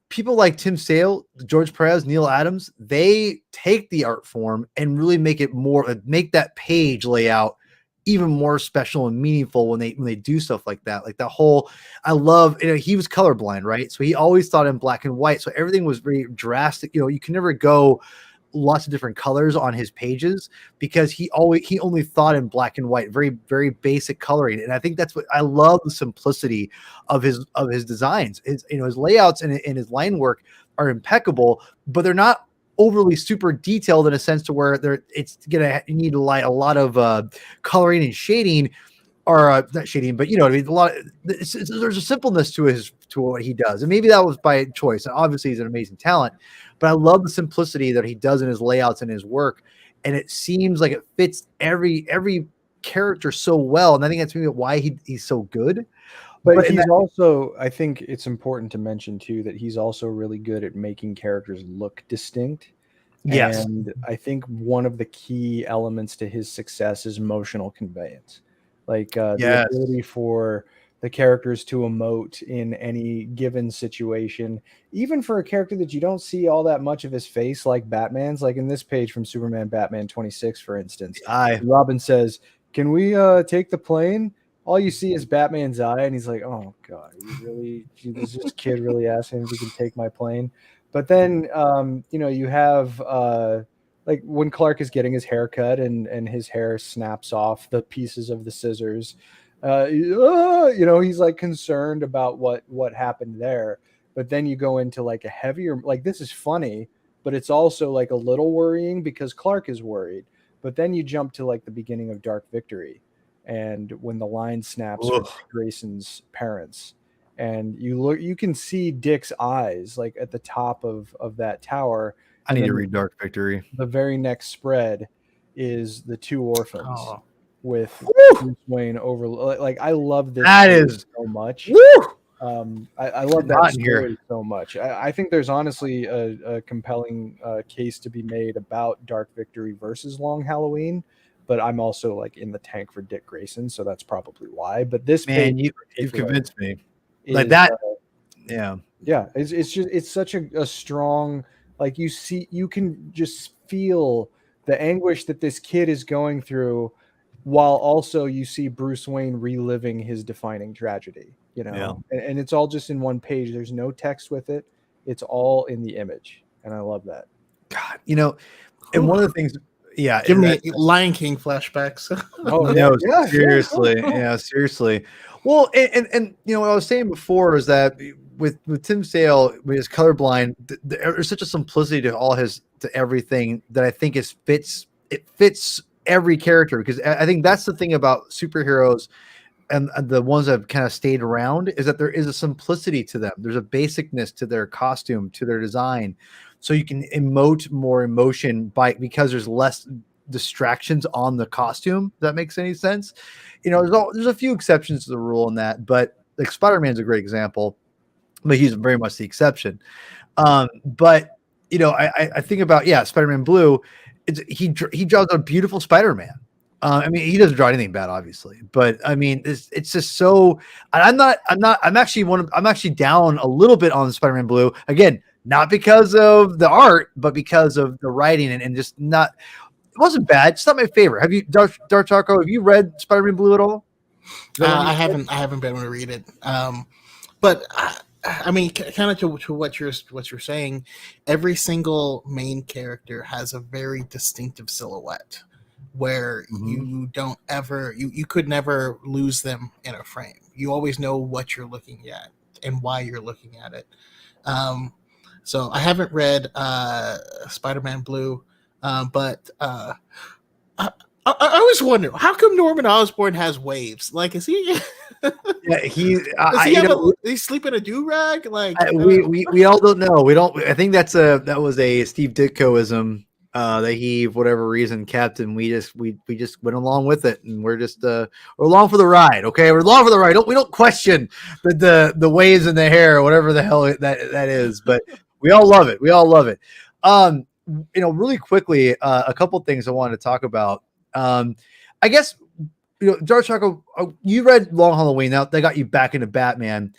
C: people like Tim Sale, George Perez, Neil Adams, they take the art form and really make that page layout even more special and meaningful when they do stuff like that. Like the whole, I love, he was colorblind, right? So he always thought in black and white. So everything was very drastic. You can never go lots of different colors on his pages because he only thought in black and white, very, very basic coloring. And I think that's what I love, the simplicity of his designs. His layouts and his line work are impeccable, but they're not overly super detailed in a sense to where you need a lot of coloring and shading, or not shading, but what I mean. There's a simpleness to what he does, and maybe that was by choice. And obviously, he's an amazing talent, but I love the simplicity that he does in his layouts and his work, and it seems like it fits every character so well. And I think that's maybe why he's so good.
A: But he's also, I think it's important to mention too, that he's also really good at making characters look distinct.
C: Yes.
A: And I think one of the key elements to his success is emotional conveyance. The ability for the characters to emote in any given situation, even for a character that you don't see all that much of his face, like Batman's, like in this page from Superman Batman 26, for instance. Robin says, "Can we take the plane?" All you see is Batman's eye, and he's like, "Oh God, does this kid really ask him if he can take my plane?" But then, you have like when Clark is getting his hair cut and his hair snaps off the pieces of the scissors. He's like concerned about what happened there. But then you go into like a heavier, like this is funny, but it's also like a little worrying because Clark is worried. But then you jump to like the beginning of Dark Victory, and when the line snaps for Grayson's parents, and you can see Dick's eyes like at the top of that tower.
C: I need to read Dark Victory.
A: The very next spread is the two orphans with Bruce Wayne over. Like I love this.
C: That is
A: so much.
C: Woo!
A: I love that story so much. I think there's honestly a compelling case to be made about Dark Victory versus Long Halloween. But I'm also like in the tank for Dick Grayson, so that's probably why. But this
C: you've convinced me.
A: Like
C: that,
A: it's such a strong, like you can just feel the anguish that this kid is going through, while also you see Bruce Wayne reliving his defining tragedy. And it's all just in one page. There's no text with it. It's all in the image, and I love that.
C: God, and one of the things, Yeah,
B: Give me Lion King flashbacks.
A: Oh
C: no,
A: yeah,
C: seriously,
A: cool.
C: yeah, seriously. Well, and you know what I was saying before is that with Tim Sale, when he's colorblind, there's such a simplicity to everything that I think fits every character, because I think that's the thing about superheroes and the ones that have kind of stayed around is that there is a simplicity to them. There's a basicness to their costume, to their design, so you can emote more emotion because there's less distractions on the costume. If that makes any sense. You know, there's a few exceptions to the rule in that, but like Spider-Man's a great example, but he's very much the exception. But you know, I think about Spider-Man Blue. He draws a beautiful Spider-Man. I mean, he doesn't draw anything bad, obviously, but I mean, it's just so. I'm actually down a little bit on Spider-Man Blue again, not because of the art, but because of the writing and just not. It wasn't bad. It's not my favorite. Have you, Darth Choco? Have you read Spider-Man Blue at all?
B: I haven't been able to read it. But I mean, kind of to what you're saying, every single main character has a very distinctive silhouette, where you don't ever you could never lose them in a frame. You always know what you're looking at and why you're looking at it. So I haven't read Spider-Man Blue, but I always wonder, how come Norman Osborn has waves? Like, is he?
C: Yeah,
B: he sleep in a do rag? Like,
C: we all don't know. We don't. I think that was a Steve Ditkoism that he, for whatever reason, kept, and we just went along with it, and we're along for the ride. Okay, we're along for the ride. We don't question the waves in the hair or whatever the hell that is, but we all love it. We all love it. You know, really quickly, a couple things I wanted to talk about. I guess, you know, Darth Choco, you read Long Halloween. Now that got you back into Batman,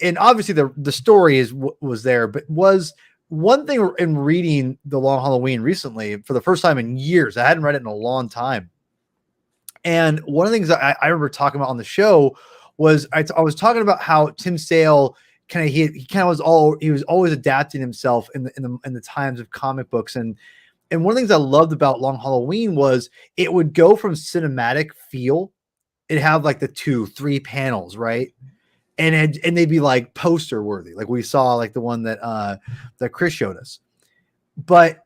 C: and obviously the story was there, but was one thing in reading the Long Halloween recently for the first time in years. I hadn't read it in a long time, and one of the things that I remember talking about on the show was I was talking about how Tim Sale he was always adapting himself in the times of comic books. And one of the things I loved about Long Halloween was it would go from cinematic feel. It'd have like the 2-3 panels, right? And they'd be like poster worthy, like we saw, like the one that Chris showed us. But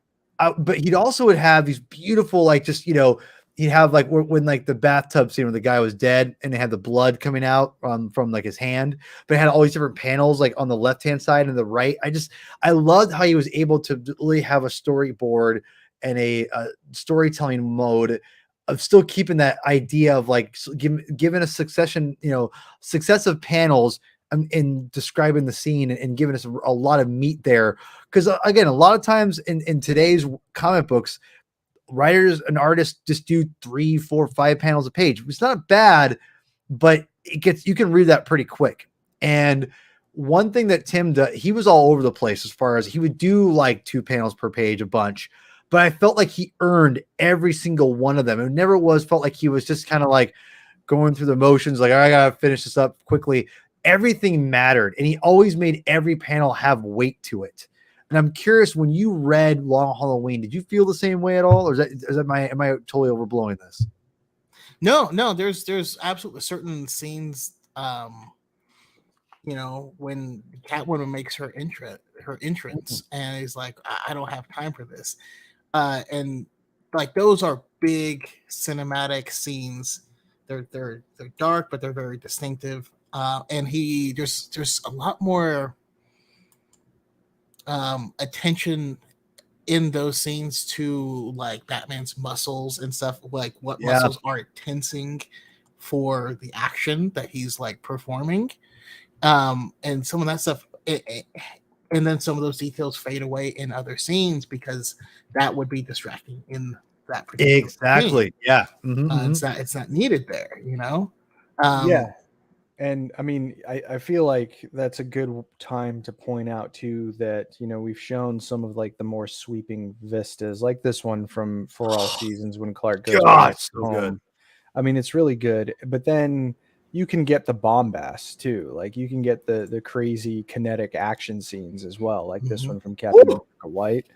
C: he'd also would have these beautiful, like, just, you know, he'd have like when like the bathtub scene where the guy was dead and they had the blood coming out from like his hand, but it had all these different panels like on the left-hand side and the right. I loved how he was able to really have a storyboard and a storytelling mode of still keeping that idea of like giving a successive panels in describing the scene and giving us a lot of meat there. Because again, a lot of times in today's comic books, writers and artists just do 3, 4, 5 panels a page. It's not bad, but you can read that pretty quick. And one thing that Tim does, he was all over the place as far as he would do like 2 panels per page, a bunch, but I felt like he earned every single one of them. It never felt like he was just kind of like going through the motions, like, I gotta finish this up quickly. Everything mattered, and he always made every panel have weight to it. And I'm curious, when you read Long Halloween, did you feel the same way at all, or am I totally overblowing this?
B: No, there's absolutely certain scenes. You know, when Catwoman makes her entrance, and he's like, I don't have time for this, and like those are big cinematic scenes. They're dark, but they're very distinctive. And there's a lot more attention in those scenes to like Batman's muscles and stuff, like what muscles are tensing for the action that he's like performing. And some of that stuff, and then some of those details fade away in other scenes because that would be distracting in that particular
C: exactly
B: scene.
C: Yeah.
B: It's not needed there, you know.
A: Yeah. And I mean, I feel like that's a good time to point out too that, you know, we've shown some of like the more sweeping vistas, like this one from For All Seasons when Clark goes back home. Good. I mean, it's really good, but then you can get the bombast too. Like you can get the crazy kinetic action scenes as well, like this one from Captain America White.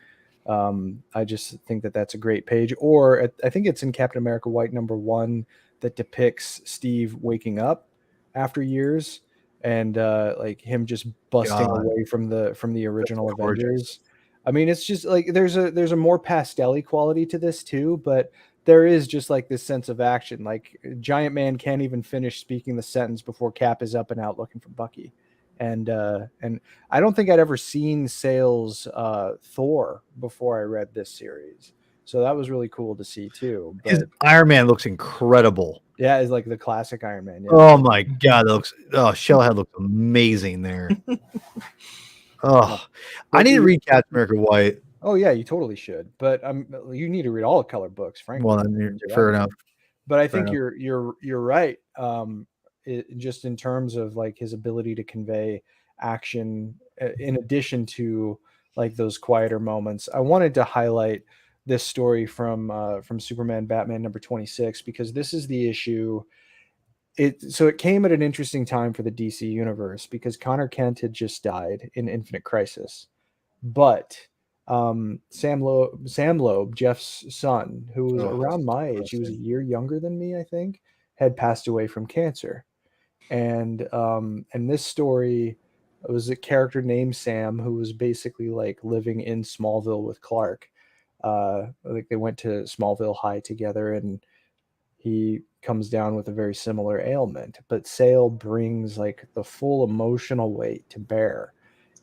A: I just think that that's a great page. Or I think it's in Captain America White #1 that depicts Steve waking up after years and like him just busting
C: God,
A: away from the
C: that's
A: original
C: gorgeous.
A: Avengers. I mean, it's just like there's a more pastel-y quality to this too, but there is just like this sense of action. Like Giant Man can't even finish speaking the sentence before Cap is up and out looking for Bucky. And I don't think I'd ever seen Sale's Thor before I read this series. So that was really cool to see too.
C: His
A: But
C: Iron Man looks incredible.
A: yeah, it's like the classic Iron Man. Yeah.
C: Oh my God, that looks. Oh, Shellhead looks amazing there. Oh, I
A: But
C: need to
A: you-
C: read Captain America White.
A: oh yeah, you totally should. But you need to read all the color books, frankly.
C: Well, fair enough.
A: But I
C: Fair
A: think
C: enough.
A: you're right. Just in terms of like his ability to convey action, in addition to like those quieter moments. I wanted to highlight this story from Superman Batman #26 because this is the issue. It came at an interesting time for the DC universe because Connor Kent had just died in Infinite Crisis, but Sam Loeb, Jeff's son, who was
C: Oh,
A: around my age, he was a year younger than me, I think, had passed away from cancer. And this story was a character named Sam who was basically like living in Smallville with Clark. Like they went to Smallville High together, and he comes down with a very similar ailment. But Sale brings like the full emotional weight to bear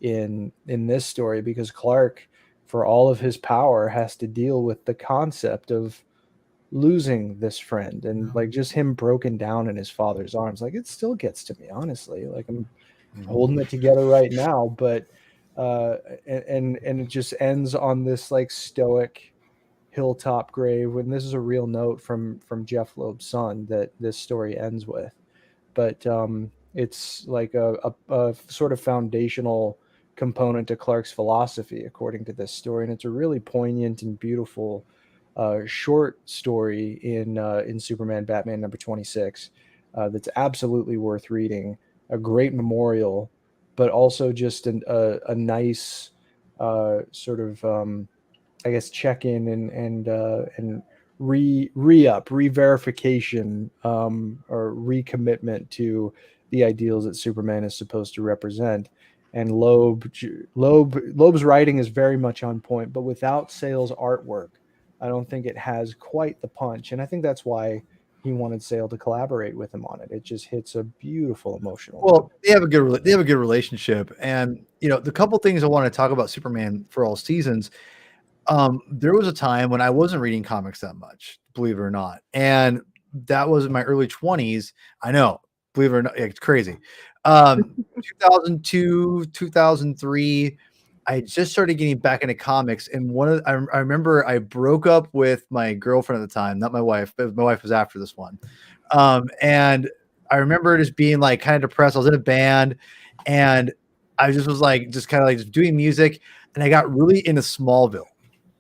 A: in this story because Clark, for all of his power, has to deal with the concept of losing this friend and like just him broken down in his father's arms. Like it still gets to me, honestly. Like I'm holding it together right now, but and it just ends on this like stoic hilltop grave when this is a real note from Jeff Loeb's son that this story ends with. But it's like a sort of foundational component to Clark's philosophy, according to this story, and it's a really poignant and beautiful short story in Superman Batman #26 that's absolutely worth reading. A great memorial, but also just a nice sort of I guess check in and re-verification or recommitment to the ideals that Superman is supposed to represent. And Loeb's writing is very much on point, but without Sale's artwork, I don't think it has quite the punch. And I think that's why he wanted Sale to collaborate with him on it. It just hits a beautiful emotional note.
C: Well, they have a good relationship, and the couple things I want to talk about Superman for all seasons. There was a time when I wasn't reading comics that much, believe it or not, and that was in my early 20s. I know, believe it or not, it's crazy. 2002, 2003. I just started getting back into comics, and I remember I broke up with my girlfriend at the time, not my wife, but my wife was after this one. And I remember just being like kind of depressed. I was in a band, and I just was like just kind of like just doing music, and I got really into Smallville,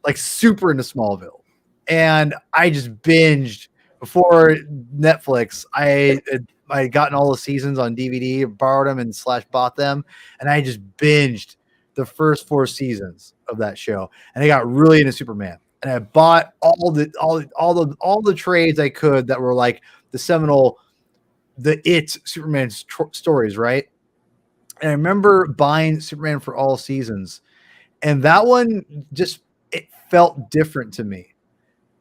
C: like super into Smallville, and I just binged before Netflix. I had gotten all the seasons on DVD, borrowed them and / bought them, and I just binged the first 4 seasons of that show, and I got really into Superman. And I bought all the trades I could that were like the seminal, Superman stories, right? And I remember buying Superman for all seasons, and that one just it felt different to me,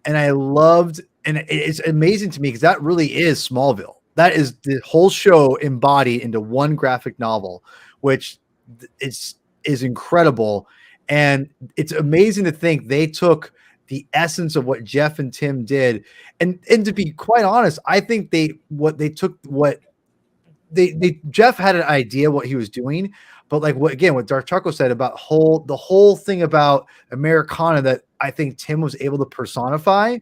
C: and I loved. And it's amazing to me because that really is Smallville. That is the whole show embodied into one graphic novel, which is incredible. And it's amazing to think they took the essence of what Jeff and Tim did. And to be quite honest, I think Jeff had an idea what he was doing, but like what Darth Choco said about the whole thing about Americana that I think Tim was able to personify.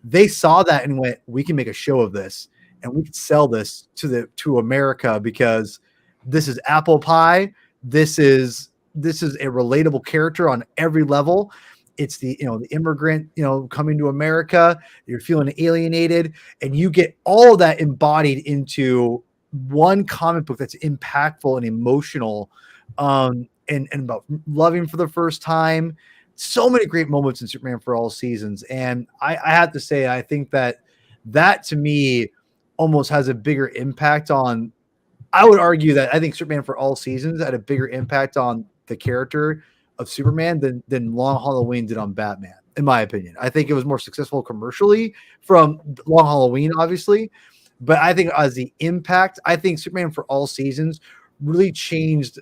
C: They saw that and went, we can make a show of this and we can sell this to America because this is apple pie. This is a relatable character on every level. It's the immigrant, coming to America, you're feeling alienated, and you get all of that embodied into one comic book that's impactful and emotional, and about loving for the first time, so many great moments in Superman for All Seasons. And I have to say, I think that to me almost has a bigger impact on, I would argue that I think Superman for All Seasons had a bigger impact on the character of Superman than Long Halloween did on Batman, in my opinion. I think it was more successful commercially from Long Halloween, obviously, but I think as the impact, I think Superman for All Seasons really changed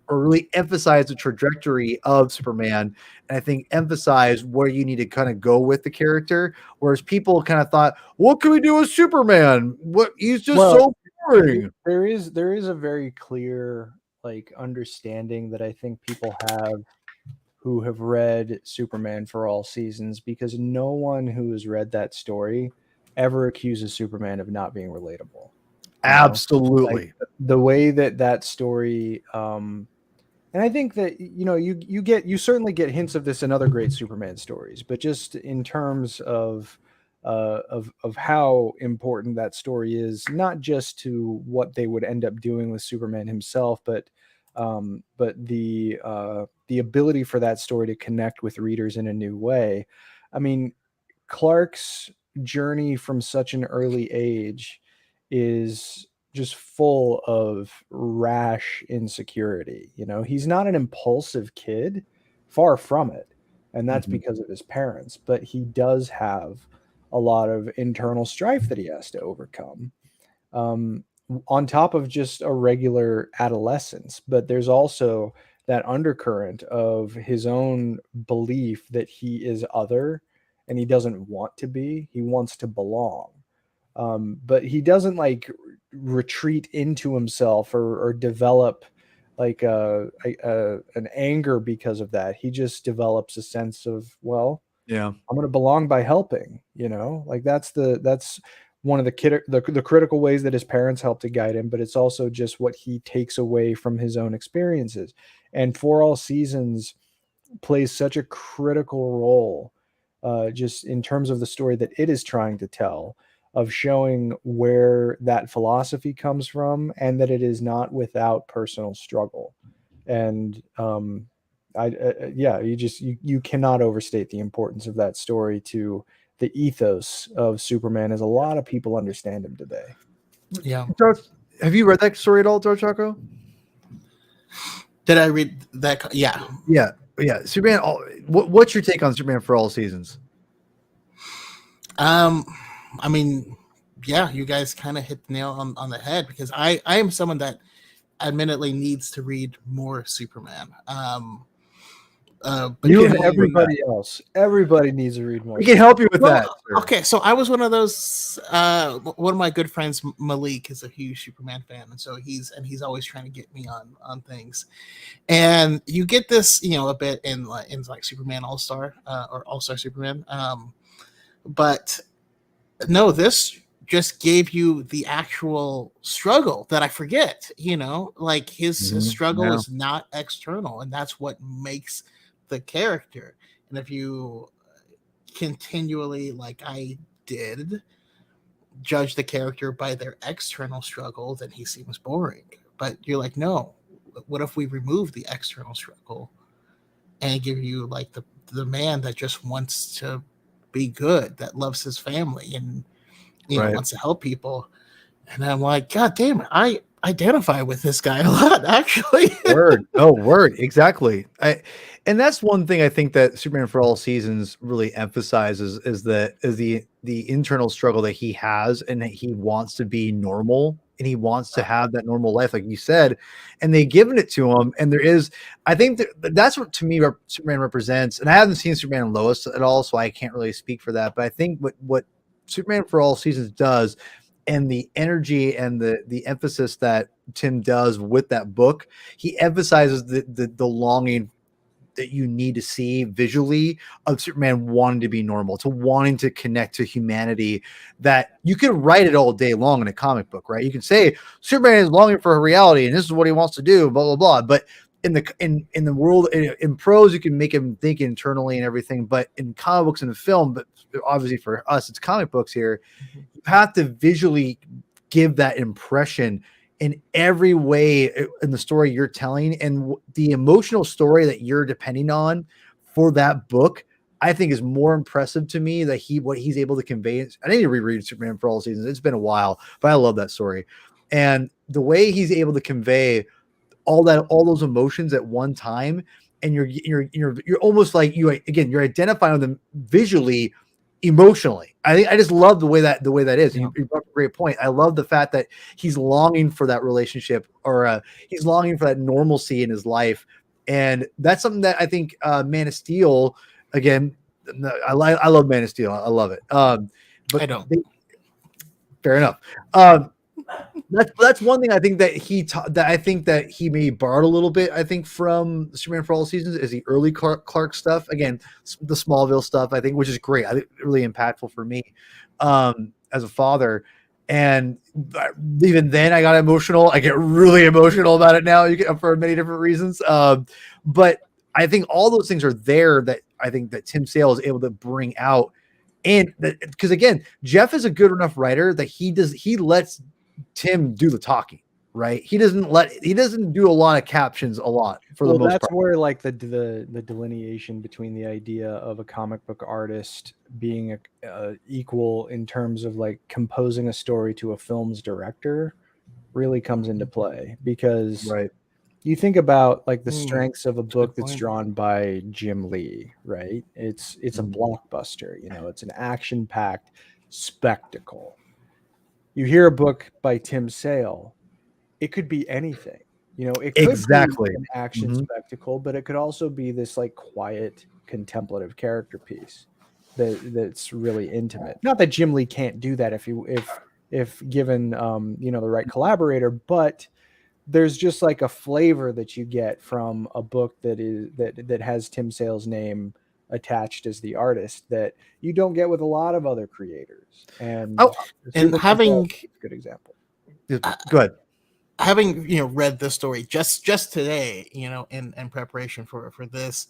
C: or really emphasized the trajectory of Superman, and I think emphasized where you need to kind of go with the character. Whereas people kind of thought, what can we do with Superman? What, he's just so boring.
A: There is a very clear like understanding that I think people have who have read Superman for All Seasons, because no one who has read that story ever accuses Superman of not being relatable.
C: Absolutely.
A: Like, the way that story and I think that you certainly get hints of this in other great Superman stories, but just in terms of how important that story is, not just to what they would end up doing with Superman himself, but the ability for that story to connect with readers in a new way. I mean, Clark's journey from such an early age is just full of rash insecurity. He's not an impulsive kid, far from it. And that's because of his parents, but he does have a lot of internal strife that he has to overcome. On top of just a regular adolescence, but there's also that undercurrent of his own belief that he is other and he doesn't want to be, he wants to belong. But he doesn't like retreat into himself or develop like an anger because of that. He just develops a sense of, well,
C: Yeah.
A: I'm going to belong by helping, like that's one of the critical ways that his parents help to guide him, but it's also just what he takes away from his own experiences. And For All Seasons plays such a critical role, just in terms of the story that it is trying to tell, of showing where that philosophy comes from and that it is not without personal struggle. And you cannot overstate the importance of that story to the ethos of Superman as a lot of people understand him today.
B: Yeah.
C: Have you read that story at all, Darth Choco?
B: Did I read that? Yeah.
C: Yeah. Superman. What's your take on Superman for All Seasons?
B: I mean, yeah, you guys kind of hit the nail on the head, because I am someone that admittedly needs to read more Superman.
A: But you and everybody else, everybody needs to read more.
C: We can help you with that.
B: Sir. Okay, so I was one of those. One of my good friends, Malik, is a huge Superman fan, and so he's always trying to get me on things. And you get this, a bit in like Superman All Star or All Star Superman. But no, this just gave you the actual struggle that I forget. Like his struggle is not external, and that's what makes the character. And if you continually, like I did, judge the character by their external struggle, then he seems boring. But you're like, no, what if we remove the external struggle and give you like the man that just wants to be good, that loves his family and wants to help people? And I'm like, God damn it, I identify with this guy a lot, actually.
C: Word. Exactly. And that's one thing I think that Superman for All Seasons really emphasizes is the internal struggle that he has, and that he wants to be normal and he wants to have that normal life, like you said, and they've given it to him. And I think that's what to me Superman represents. And I haven't seen Superman and Lois at all, so I can't really speak for that. But I think what Superman for All Seasons does, and the energy and the emphasis that Tim does with that book, he emphasizes the longing that you need to see visually of Superman wanting to be normal, to wanting to connect to humanity, that you can write it all day long in a comic book, right? You can say Superman is longing for a reality and this is what he wants to do, blah, blah, blah. But in the world, in prose, you can make him think internally and everything. But in comic books and in film, but obviously for us, it's comic books here, you have to visually give that impression in every way in the story you're telling, and the emotional story that you're depending on for that book, I think is more impressive to me that what he's able to convey. I need to reread Superman for All Seasons. It's been a while, but I love that story. And the way he's able to convey all those emotions at one time, and you're almost like you're identifying with them visually, emotionally. I just love the way that is.
A: Yeah.
C: You brought up a great point. I love the fact that he's longing for that relationship, or he's longing for that normalcy in his life, and that's something that I think Man of Steel. Again, I love Man of Steel. I love it. But
B: I don't.
C: Fair enough. That's one thing I think that he maybe borrowed a little bit. I think from Superman for All Seasons is the early Clark stuff. Again, the Smallville stuff. I think, which is great. I think really impactful for me as a father. And even then, I got emotional. I get really emotional about it now. For many different reasons. But I think all those things are there that I think that Tim Sale is able to bring out. And because again, Jeff is a good enough writer that he lets Tim do the talking, right? He doesn't do a lot of captions a lot for the most part.
A: That's where like the delineation between the idea of a comic book artist being equal in terms of like composing a story to a film's director really comes into play, because
C: Right.
A: you think about like the strengths of a book
B: good
A: that's
B: point.
A: drawn by Jim Lee, right? It's a blockbuster, it's an action-packed spectacle. You hear a book by Tim Sale, it could be anything. It could
C: Exactly.
A: be an action spectacle, but it could also be this like quiet, contemplative character piece that's really intimate. Not that Jim Lee can't do that if given the right collaborator, but there's just like a flavor that you get from a book that has Tim Sale's name attached as the artist that you don't get with a lot of other creators. And
B: having
A: a good example.
C: Go ahead.
B: Having read this story just today, in preparation for this,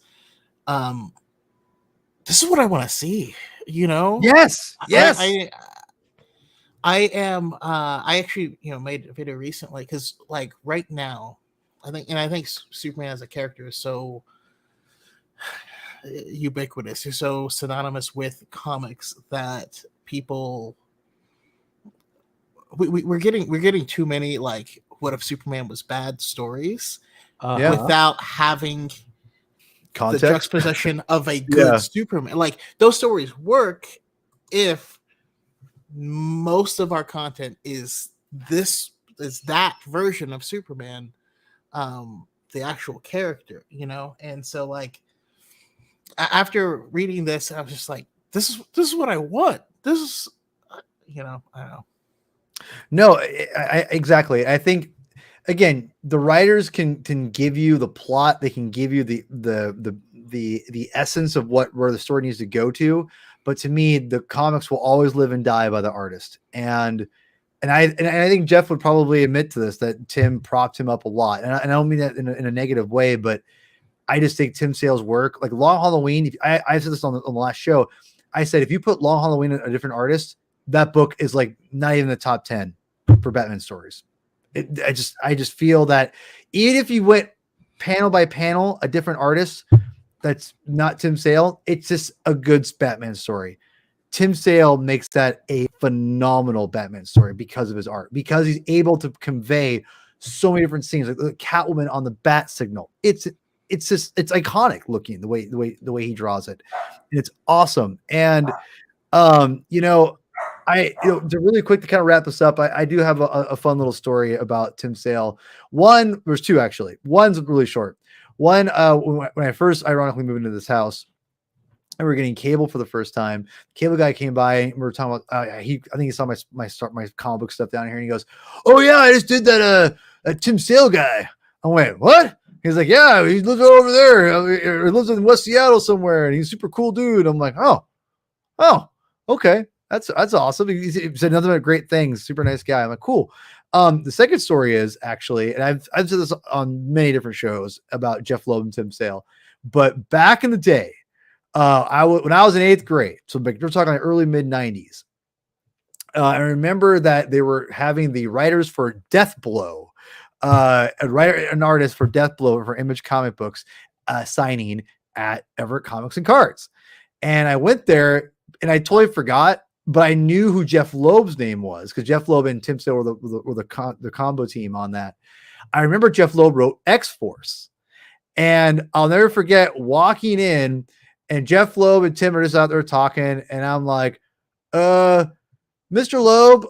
B: this is what I want to see.
C: Yes.
B: I am. I actually, made a video recently because, like, right now, I think Superman as a character is so ubiquitous, is so synonymous with comics that people we're getting too many like what if Superman was bad stories without having
C: context,
B: the juxtaposition of a good Superman. Like those stories work if most of our content is that version of Superman, the actual character, and so like after reading this, I was just like, this is what I want. This is, I don't know.
C: No, exactly. I think again, the writers can give you the plot. They can give you the essence of where the story needs to go to. But to me, the comics will always live and die by the artist. And I think Jeff would probably admit to this, that Tim propped him up a lot. And I don't mean that in a negative way, but I just think Tim Sale's work, like Long Halloween, I said this on the last show. I said, if you put Long Halloween in a different artist, that book is like not even the top 10 for Batman stories. I just feel that even if you went panel by panel, a different artist that's not Tim Sale, it's just a good Batman story. Tim Sale makes that a phenomenal Batman story because of his art, because he's able to convey so many different scenes, like the Catwoman on the bat signal. It's iconic looking the way he draws it. And it's awesome. And to really quick to kind of wrap this up, I do have a fun little story about Tim Sale. There's two actually. One's really short. One, when I first ironically moved into this house, and we were getting cable for the first time. Cable guy came by, and we were talking about. I think he saw my comic book stuff down here, and he goes, "Oh yeah, I just did that Tim Sale guy." I went, "What?" He's like, "Yeah, he lives over there. He lives in West Seattle somewhere, and he's a super cool dude." I'm like, "Oh, okay, that's awesome." He said nothing but great things. Super nice guy. I'm like, "Cool." The second story is actually, and I've said this on many different shows about Jeff Loeb and Tim Sale, but back in the day, when I was in 8th grade, so we're talking like early mid 90s. I remember that they were having the writers for Death Blow, an artist for Death Blow for Image Comic Books signing, at Everett Comics and Cards. And I went there and I totally forgot, but I knew who Jeff Loeb's name was because Jeff Loeb and Tim Sale were the combo team on that. I remember Jeff Loeb wrote X-Force. And I'll never forget walking in and Jeff Loeb and Tim are just out there talking. And I'm like, Mr. Loeb,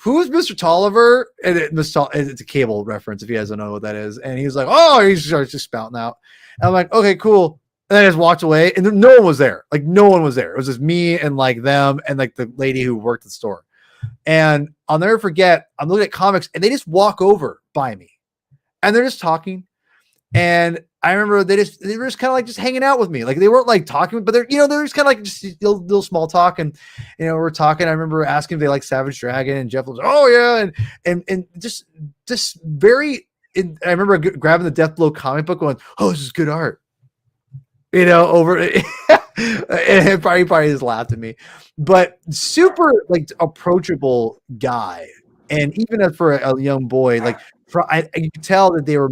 C: who's Mr. Tolliver? And it's a cable reference if you guys don't know what that is. And he's like, oh, he starts just spouting out. And I'm like, okay, cool. And then I just walked away and no one was there. Like no one was there. It was just me and like them and like the lady who worked at the store. And I'll never forget, I'm looking at comics and they just walk over by me and they're just talking. And I remember they were just kind of like just hanging out with me. Like they weren't like talking, but they're just kind of like just little small talk. And, we're talking. I remember asking if they like Savage Dragon and Jeff was, oh yeah. And just very, I remember grabbing the Death Blow comic book going, oh, this is good art. Over and probably just laughed at me, but super like approachable guy. And even for a young boy, like I could tell that they were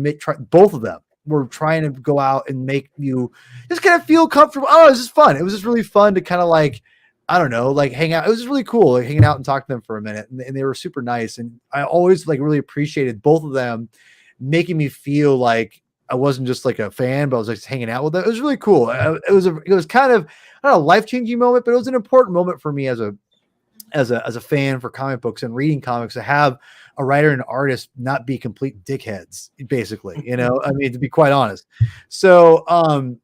C: both of them were trying to go out and make you just kind of feel comfortable. Oh, it was just fun. It was just really fun to kind of like, I don't know, like hang out. It was just really cool, like hanging out and talking to them for a minute. And they were super nice. And I always like really appreciated both of them making me feel like I wasn't just like a fan, but I was like hanging out with them. It was really cool. It was kind of, I don't know, life-changing moment, but it was an important moment for me as a fan for comic books and reading comics to have a writer and artist not be complete dickheads, basically, I mean, to be quite honest. So, also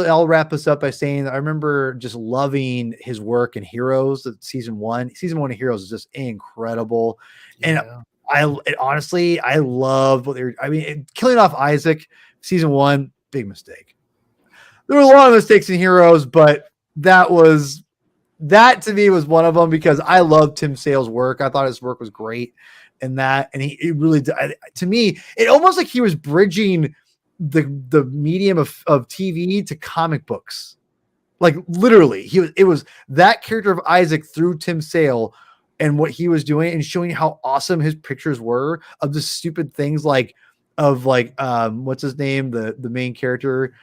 C: I'll wrap us up by saying that I remember just loving his work in Heroes. Season one of Heroes is just incredible. Yeah. And honestly, I love what killing off Isaac season one, big mistake. There were a lot of mistakes in Heroes, but that to me was one of them because I love Tim Sale's work. I thought his work was great in that. And he really, to me, it almost like he was bridging the medium of TV to comic books. Like literally it was that character of Isaac through Tim Sale and what he was doing and showing how awesome his pictures were of the stupid things what's his name? The main character,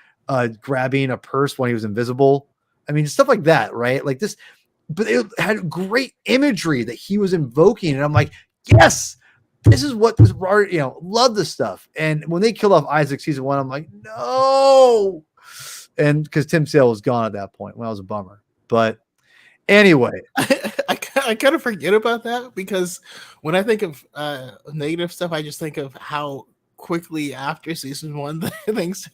C: grabbing a purse when he was invisible. I mean, stuff like that, right? Like this, but it had great imagery that he was invoking. And I'm like, yes, this is what this, love this stuff. And when they killed off Isaac season one, I'm like, no. And because Tim Sale was gone at that point, well, that was a bummer. But anyway,
B: I kind of forget about that because when I think of negative stuff, I just think of how quickly after season one things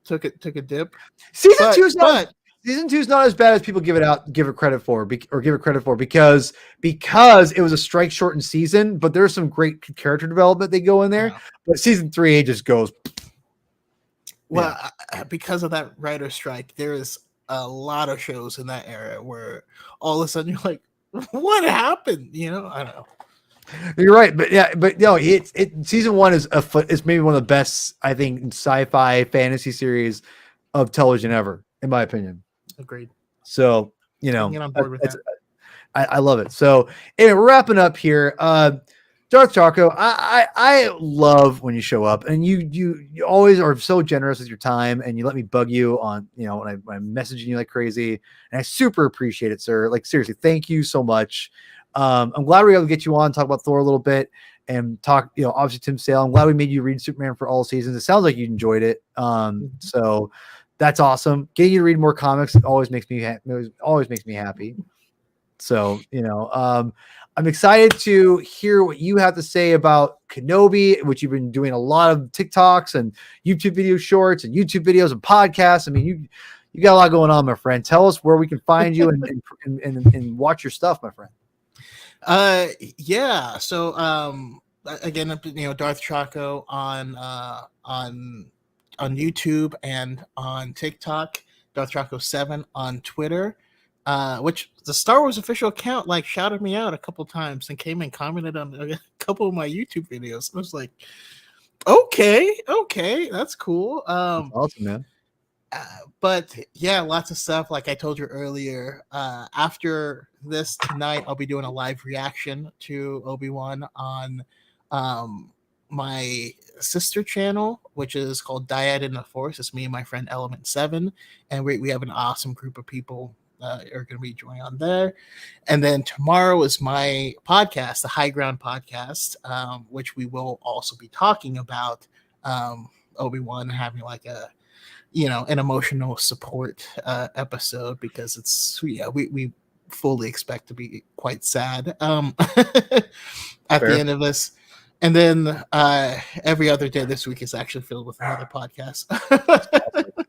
B: took a dip.
C: Season two is not as bad as people give it credit for because it was a strike shortened season, but there's some great character development they go in there. Yeah. But season 3 just goes.
B: Well, because of that writer strike, there is a lot of shows in that era where all of a sudden you're like, what happened? I don't know.
C: You're right, but no, season 1 is maybe one of the best, I think, sci-fi fantasy series of television ever, in my opinion.
B: Agreed.
C: So,
B: get on board with that.
C: I love it. So, anyway, we're wrapping up here. Darth Choco, I love when you show up, and you always are so generous with your time, and you let me bug you on, when I'm messaging you like crazy, and I super appreciate it, sir. Like seriously, thank you so much. I'm glad we were able to get you on, talk about Thor a little bit, and talk, obviously Tim Sale. I'm glad we made you read Superman for all seasons. It sounds like you enjoyed it. So that's awesome. Getting you to read more comics always makes me happy. So, I'm excited to hear what you have to say about Kenobi, which you've been doing a lot of TikToks and YouTube video shorts and YouTube videos and podcasts. I mean, you got a lot going on, my friend. Tell us where we can find you and watch your stuff, my friend.
B: Yeah. So, again, Darth Choco on YouTube and on TikTok, Darth Choco 7 on Twitter, which the Star Wars official account shouted me out a couple times and came and commented on a couple of my YouTube videos. I was like, okay, that's cool.
C: That's awesome, man.
B: But yeah, lots of stuff. Like I told you earlier, after this tonight, I'll be doing a live reaction to ObiWan on my sister channel, which is called Dyad in the Force. It's me and my friend Element 7, and we have an awesome group of people are going to be joining on there. And then tomorrow is my podcast, the High Ground podcast, which we will also be talking about Obi-Wan, having like a an emotional support episode, because it's we fully expect to be quite sad at the end of this. And then every other day this week is actually filled with another podcast.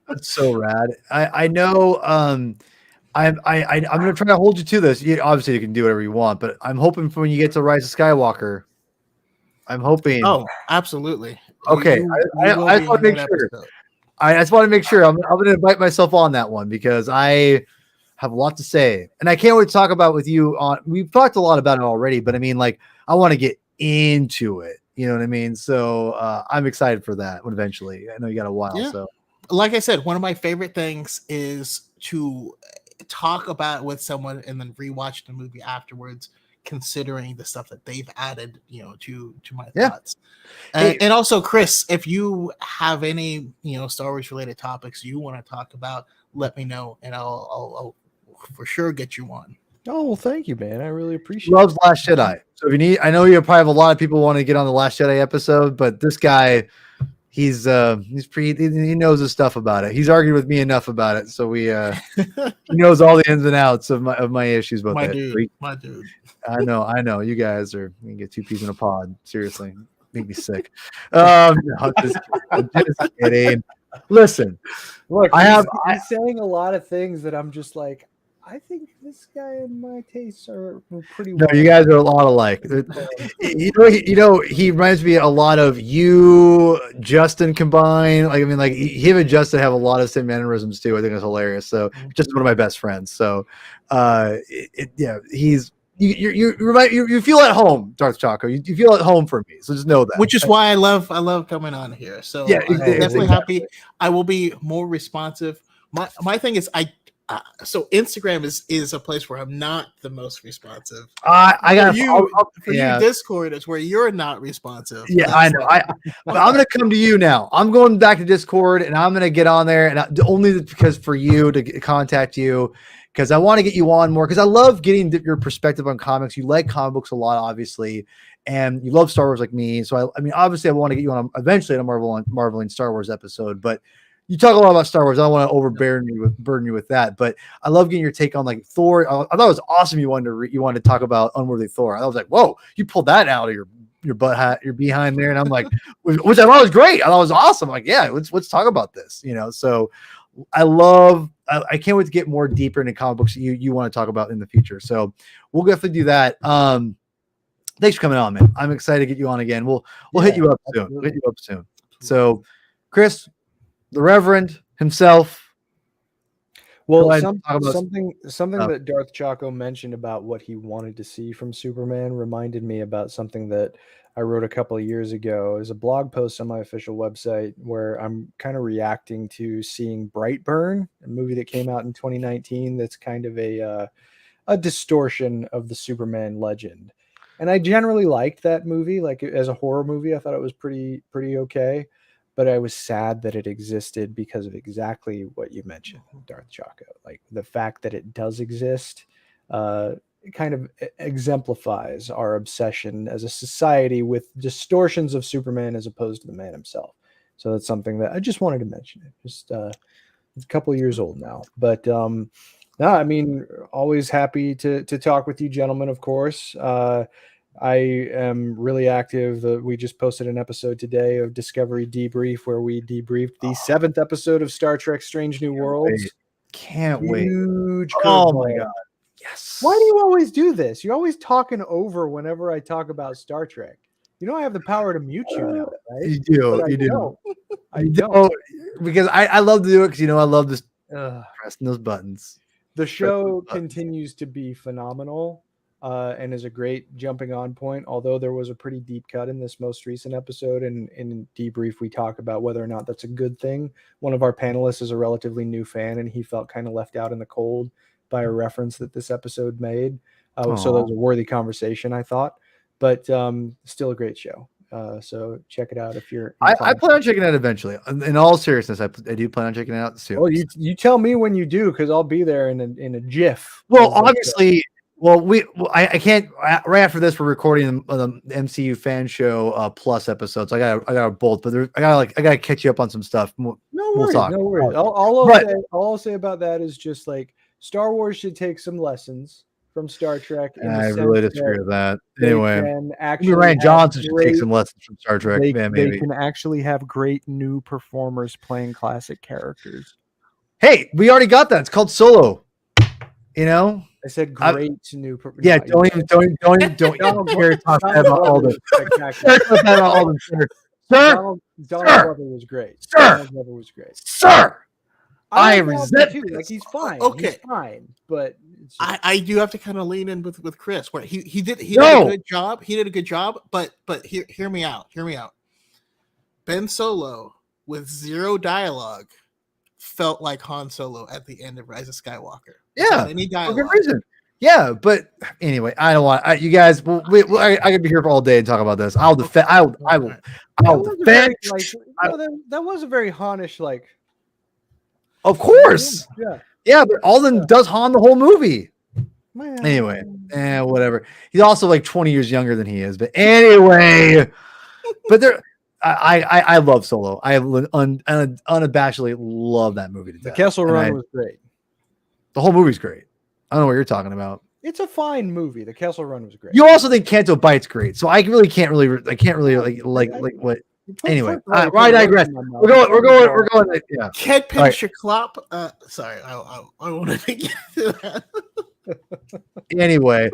C: That's so rad. I know. I'm gonna try to hold you to this. Obviously, you can do whatever you want, but I'm hoping for when you get to Rise of Skywalker. I'm hoping.
B: Oh, absolutely.
C: Okay, I just want to make sure. I just want to make sure I'm going to invite myself on that one, because I have a lot to say, and I can't wait to talk about with you on. We've talked a lot about it already, but I mean, like, I want to get into it. You know what I mean? So I'm excited for that one eventually. I know you got a while.
B: Yeah.
C: So,
B: like I said, one of my favorite things is to talk about it with someone and then rewatch the movie afterwards, considering the stuff that they've added, to my thoughts. And also, Chris, if you have any, Star Wars related topics you want to talk about, let me know, and I'll for sure get you on.
A: Oh, well, thank you, man. I really appreciate it.
C: Loves Last Jedi. So if you need, I know you probably have a lot of people want to get on the Last Jedi episode, but this guy, he knows his stuff about it. He's argued with me enough about it, so he knows all the ins and outs of my issues about
B: my
C: that.
B: Dude, my dude.
C: I know. You guys are gonna get two peas in a pod. Seriously, make me sick. No, just kidding. Listen,
A: look, he's saying a lot of things that I'm just like, I think this guy and my tastes are pretty.
C: No, you guys are a lot alike. He reminds me a lot of you, Justin combined. Like, I mean, like, him and Justin have a lot of same mannerisms too. I think it's hilarious. So, just one of my best friends. So, he's. You feel at home, Darth Choco. You feel at home for me, so just know that.
B: Which is why I love coming on here. So
C: yeah,
B: I'm definitely happy. I will be more responsive. My thing is so Instagram is a place where I'm not the most responsive.
C: I got
B: you. Discord is where you're not responsive.
C: Yeah, I know. But I'm gonna come to you now. I'm going back to Discord, and I'm gonna get on there, and only because for you to contact you. Because I want to get you on more, because I love getting your perspective on comics. You like comic books a lot, obviously, and you love Star Wars like me. So, I mean, obviously, I want to get you on eventually on a Marveling Star Wars episode. But you talk a lot about Star Wars. I don't want to overburden you with that. But I love getting your take on like Thor. I thought it was awesome. You wanted to talk about Unworthy Thor. I was like, whoa, you pulled that out of your butt hat, your behind there, and I'm like, which I thought was great. I thought it was awesome. Like, yeah, let's talk about this. So. I can't wait to get more deeper into comic books that you want to talk about in the future. So we'll definitely do that. Thanks for coming on, man. I'm excited to get you on again. We'll hit you up soon. We'll hit you up soon. So, Chris, the Reverend himself.
A: Well, something that Darth Choco mentioned about what he wanted to see from Superman reminded me about something that I wrote a couple of years ago. Is a blog post on my official website where I'm kind of reacting to seeing Brightburn, a movie that came out in 2019 that's kind of a distortion of the Superman legend. And I generally liked that movie, like as a horror movie. I thought it was pretty okay, but I was sad that it existed because of exactly what you mentioned, Darth Choco. Like the fact that it does exist kind of exemplifies our obsession as a society with distortions of Superman as opposed to the man himself. So that's something that I just wanted to mention. It's a couple of years old now, but no, I mean, always happy to talk with you gentlemen, of course. I am really active. We just posted an episode today of Discovery Debrief where we debriefed the 7th episode of Star Trek Strange New Worlds.
C: Can't wait.
A: Huge.
C: Oh my God.
A: Yes. Why do you always do this? You're always talking over whenever I talk about Star Trek. You know I have the power to mute you now, right?
C: You do.
A: But
C: you do.
A: I don't.
C: Because I love to do it because I love this pressing those buttons.
A: The show continues to be phenomenal and is a great jumping on point, although there was a pretty deep cut in this most recent episode. And in Debrief, we talk about whether or not that's a good thing. One of our panelists is a relatively new fan, and he felt kind of left out in the cold by a reference that this episode made. So that was a worthy conversation, I thought. But still a great show. So check it out if you're.
C: I plan on checking it out eventually. In all seriousness, I do plan on checking it out soon.
A: Well, you tell me when you do, because I'll be there in a jiff.
C: Well, obviously, I can't. Right after this, we're recording the MCU fan show plus episodes. So I got both, but I gotta catch you up on some stuff.
A: No
C: We'll
A: worries,
C: talk.
A: no worries. All I'll say about that is just like Star Wars should take some lessons from Star Trek.
C: I really disagree with that. Anyway,
A: actually
C: Ryan Johnson should take some lessons from Star Trek.
A: They
C: Maybe.
A: can actually have great new performers playing classic characters.
C: Hey, we already got that. It's called Solo. You know,
A: I said great new.
C: Yeah, don't even care to talk about Alden.
A: Donald Glover was great. Donald Glover was great.
C: Sir, I resent
A: too. Like he's fine.
B: Okay,
A: he's fine, but
B: I do have to kind of lean in with Chris, where he did a good job. He did a good job, but hear me out. Ben Solo with zero dialogue felt like Han Solo at the end of Rise of Skywalker.
C: Yeah,
B: any dialogue.
C: For good reason. Yeah, but anyway, I don't want you guys. I could be here for all day and talk about this. I'll defend. I will. Defend.
A: That was a very Hanish like.
C: Of course. Yeah, but Alden does Han the whole movie.
A: Man.
C: Anyway, whatever. He's also like 20 years younger than he is. But anyway, I love Solo. I unabashedly love that movie to death.
A: The Kessel Run was great.
C: The whole movie's great. I don't know what you're talking about.
A: It's a fine movie. The Kessel Run was great.
C: You also think Canto Bite's great, so I can't really like what. Anyway, I digress. We're going. Yeah.
B: Ted Pinchiclop. Sorry, I want to get to that.
C: Anyway,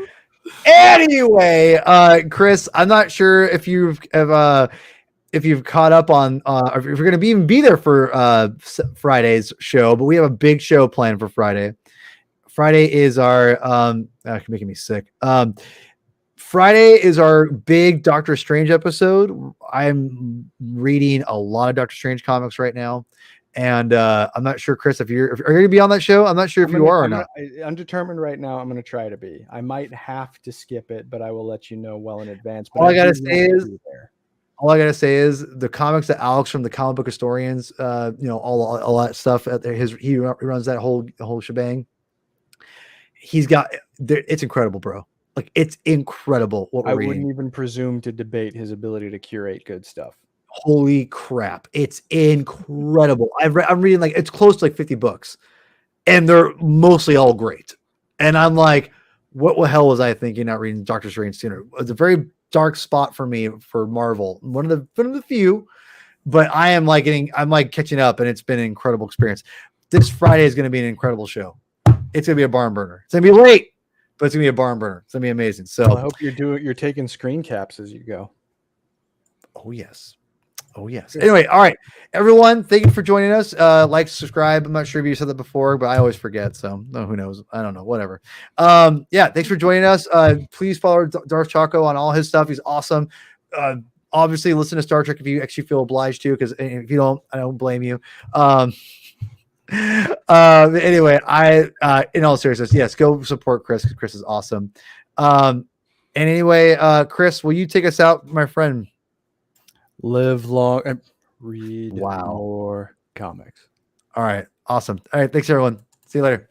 C: Chris, I'm not sure if you've caught up on if you're going to even be there for Friday's show, but we have a big show planned for Friday. Friday is our making me sick. Friday is our big Doctor Strange episode. I'm reading a lot of Doctor Strange comics right now, and I'm not sure, Chris, if you're going to be on that show. I'm not sure if you are or not.
A: I'm determined right now. I'm going to try to be. I might have to skip it, but I will let you know well in advance. But
C: all I gotta say is the comics that Alex from the Comic Book Historians, all that stuff. He runs that whole shebang. He's got it's incredible, bro. Like it's incredible what we're reading.
A: I wouldn't even presume to debate his ability to curate good stuff.
C: Holy crap. It's incredible. I'm reading like it's close to like 50 books and they're mostly all great. And I'm like, what the hell was I thinking not reading Doctor Strange sooner? It's a very dark spot for me for Marvel. One of the few, but I'm catching up and it's been an incredible experience. This Friday is going to be an incredible show. It's going to be a barn burner. It's going to be late, but it's going to be a barn burner. It's going to be amazing. So
A: well, I hope you're taking screen caps as you go.
C: Oh yes. Anyway, all right, everyone, thank you for joining us. Like, subscribe. I'm not sure if you said that before, but I always forget. So who knows? I don't know. Whatever. Thanks for joining us. Please follow Darth Choco on all his stuff. He's awesome. Obviously, listen to Star Trek if you actually feel obliged to, because if you don't, I don't blame you. Anyway, in all seriousness, yes, go support Chris because Chris is awesome. And anyway, Chris, will you take us out, my friend?
A: Live long and read more comics.
C: All right, awesome. All right, thanks everyone. See you later.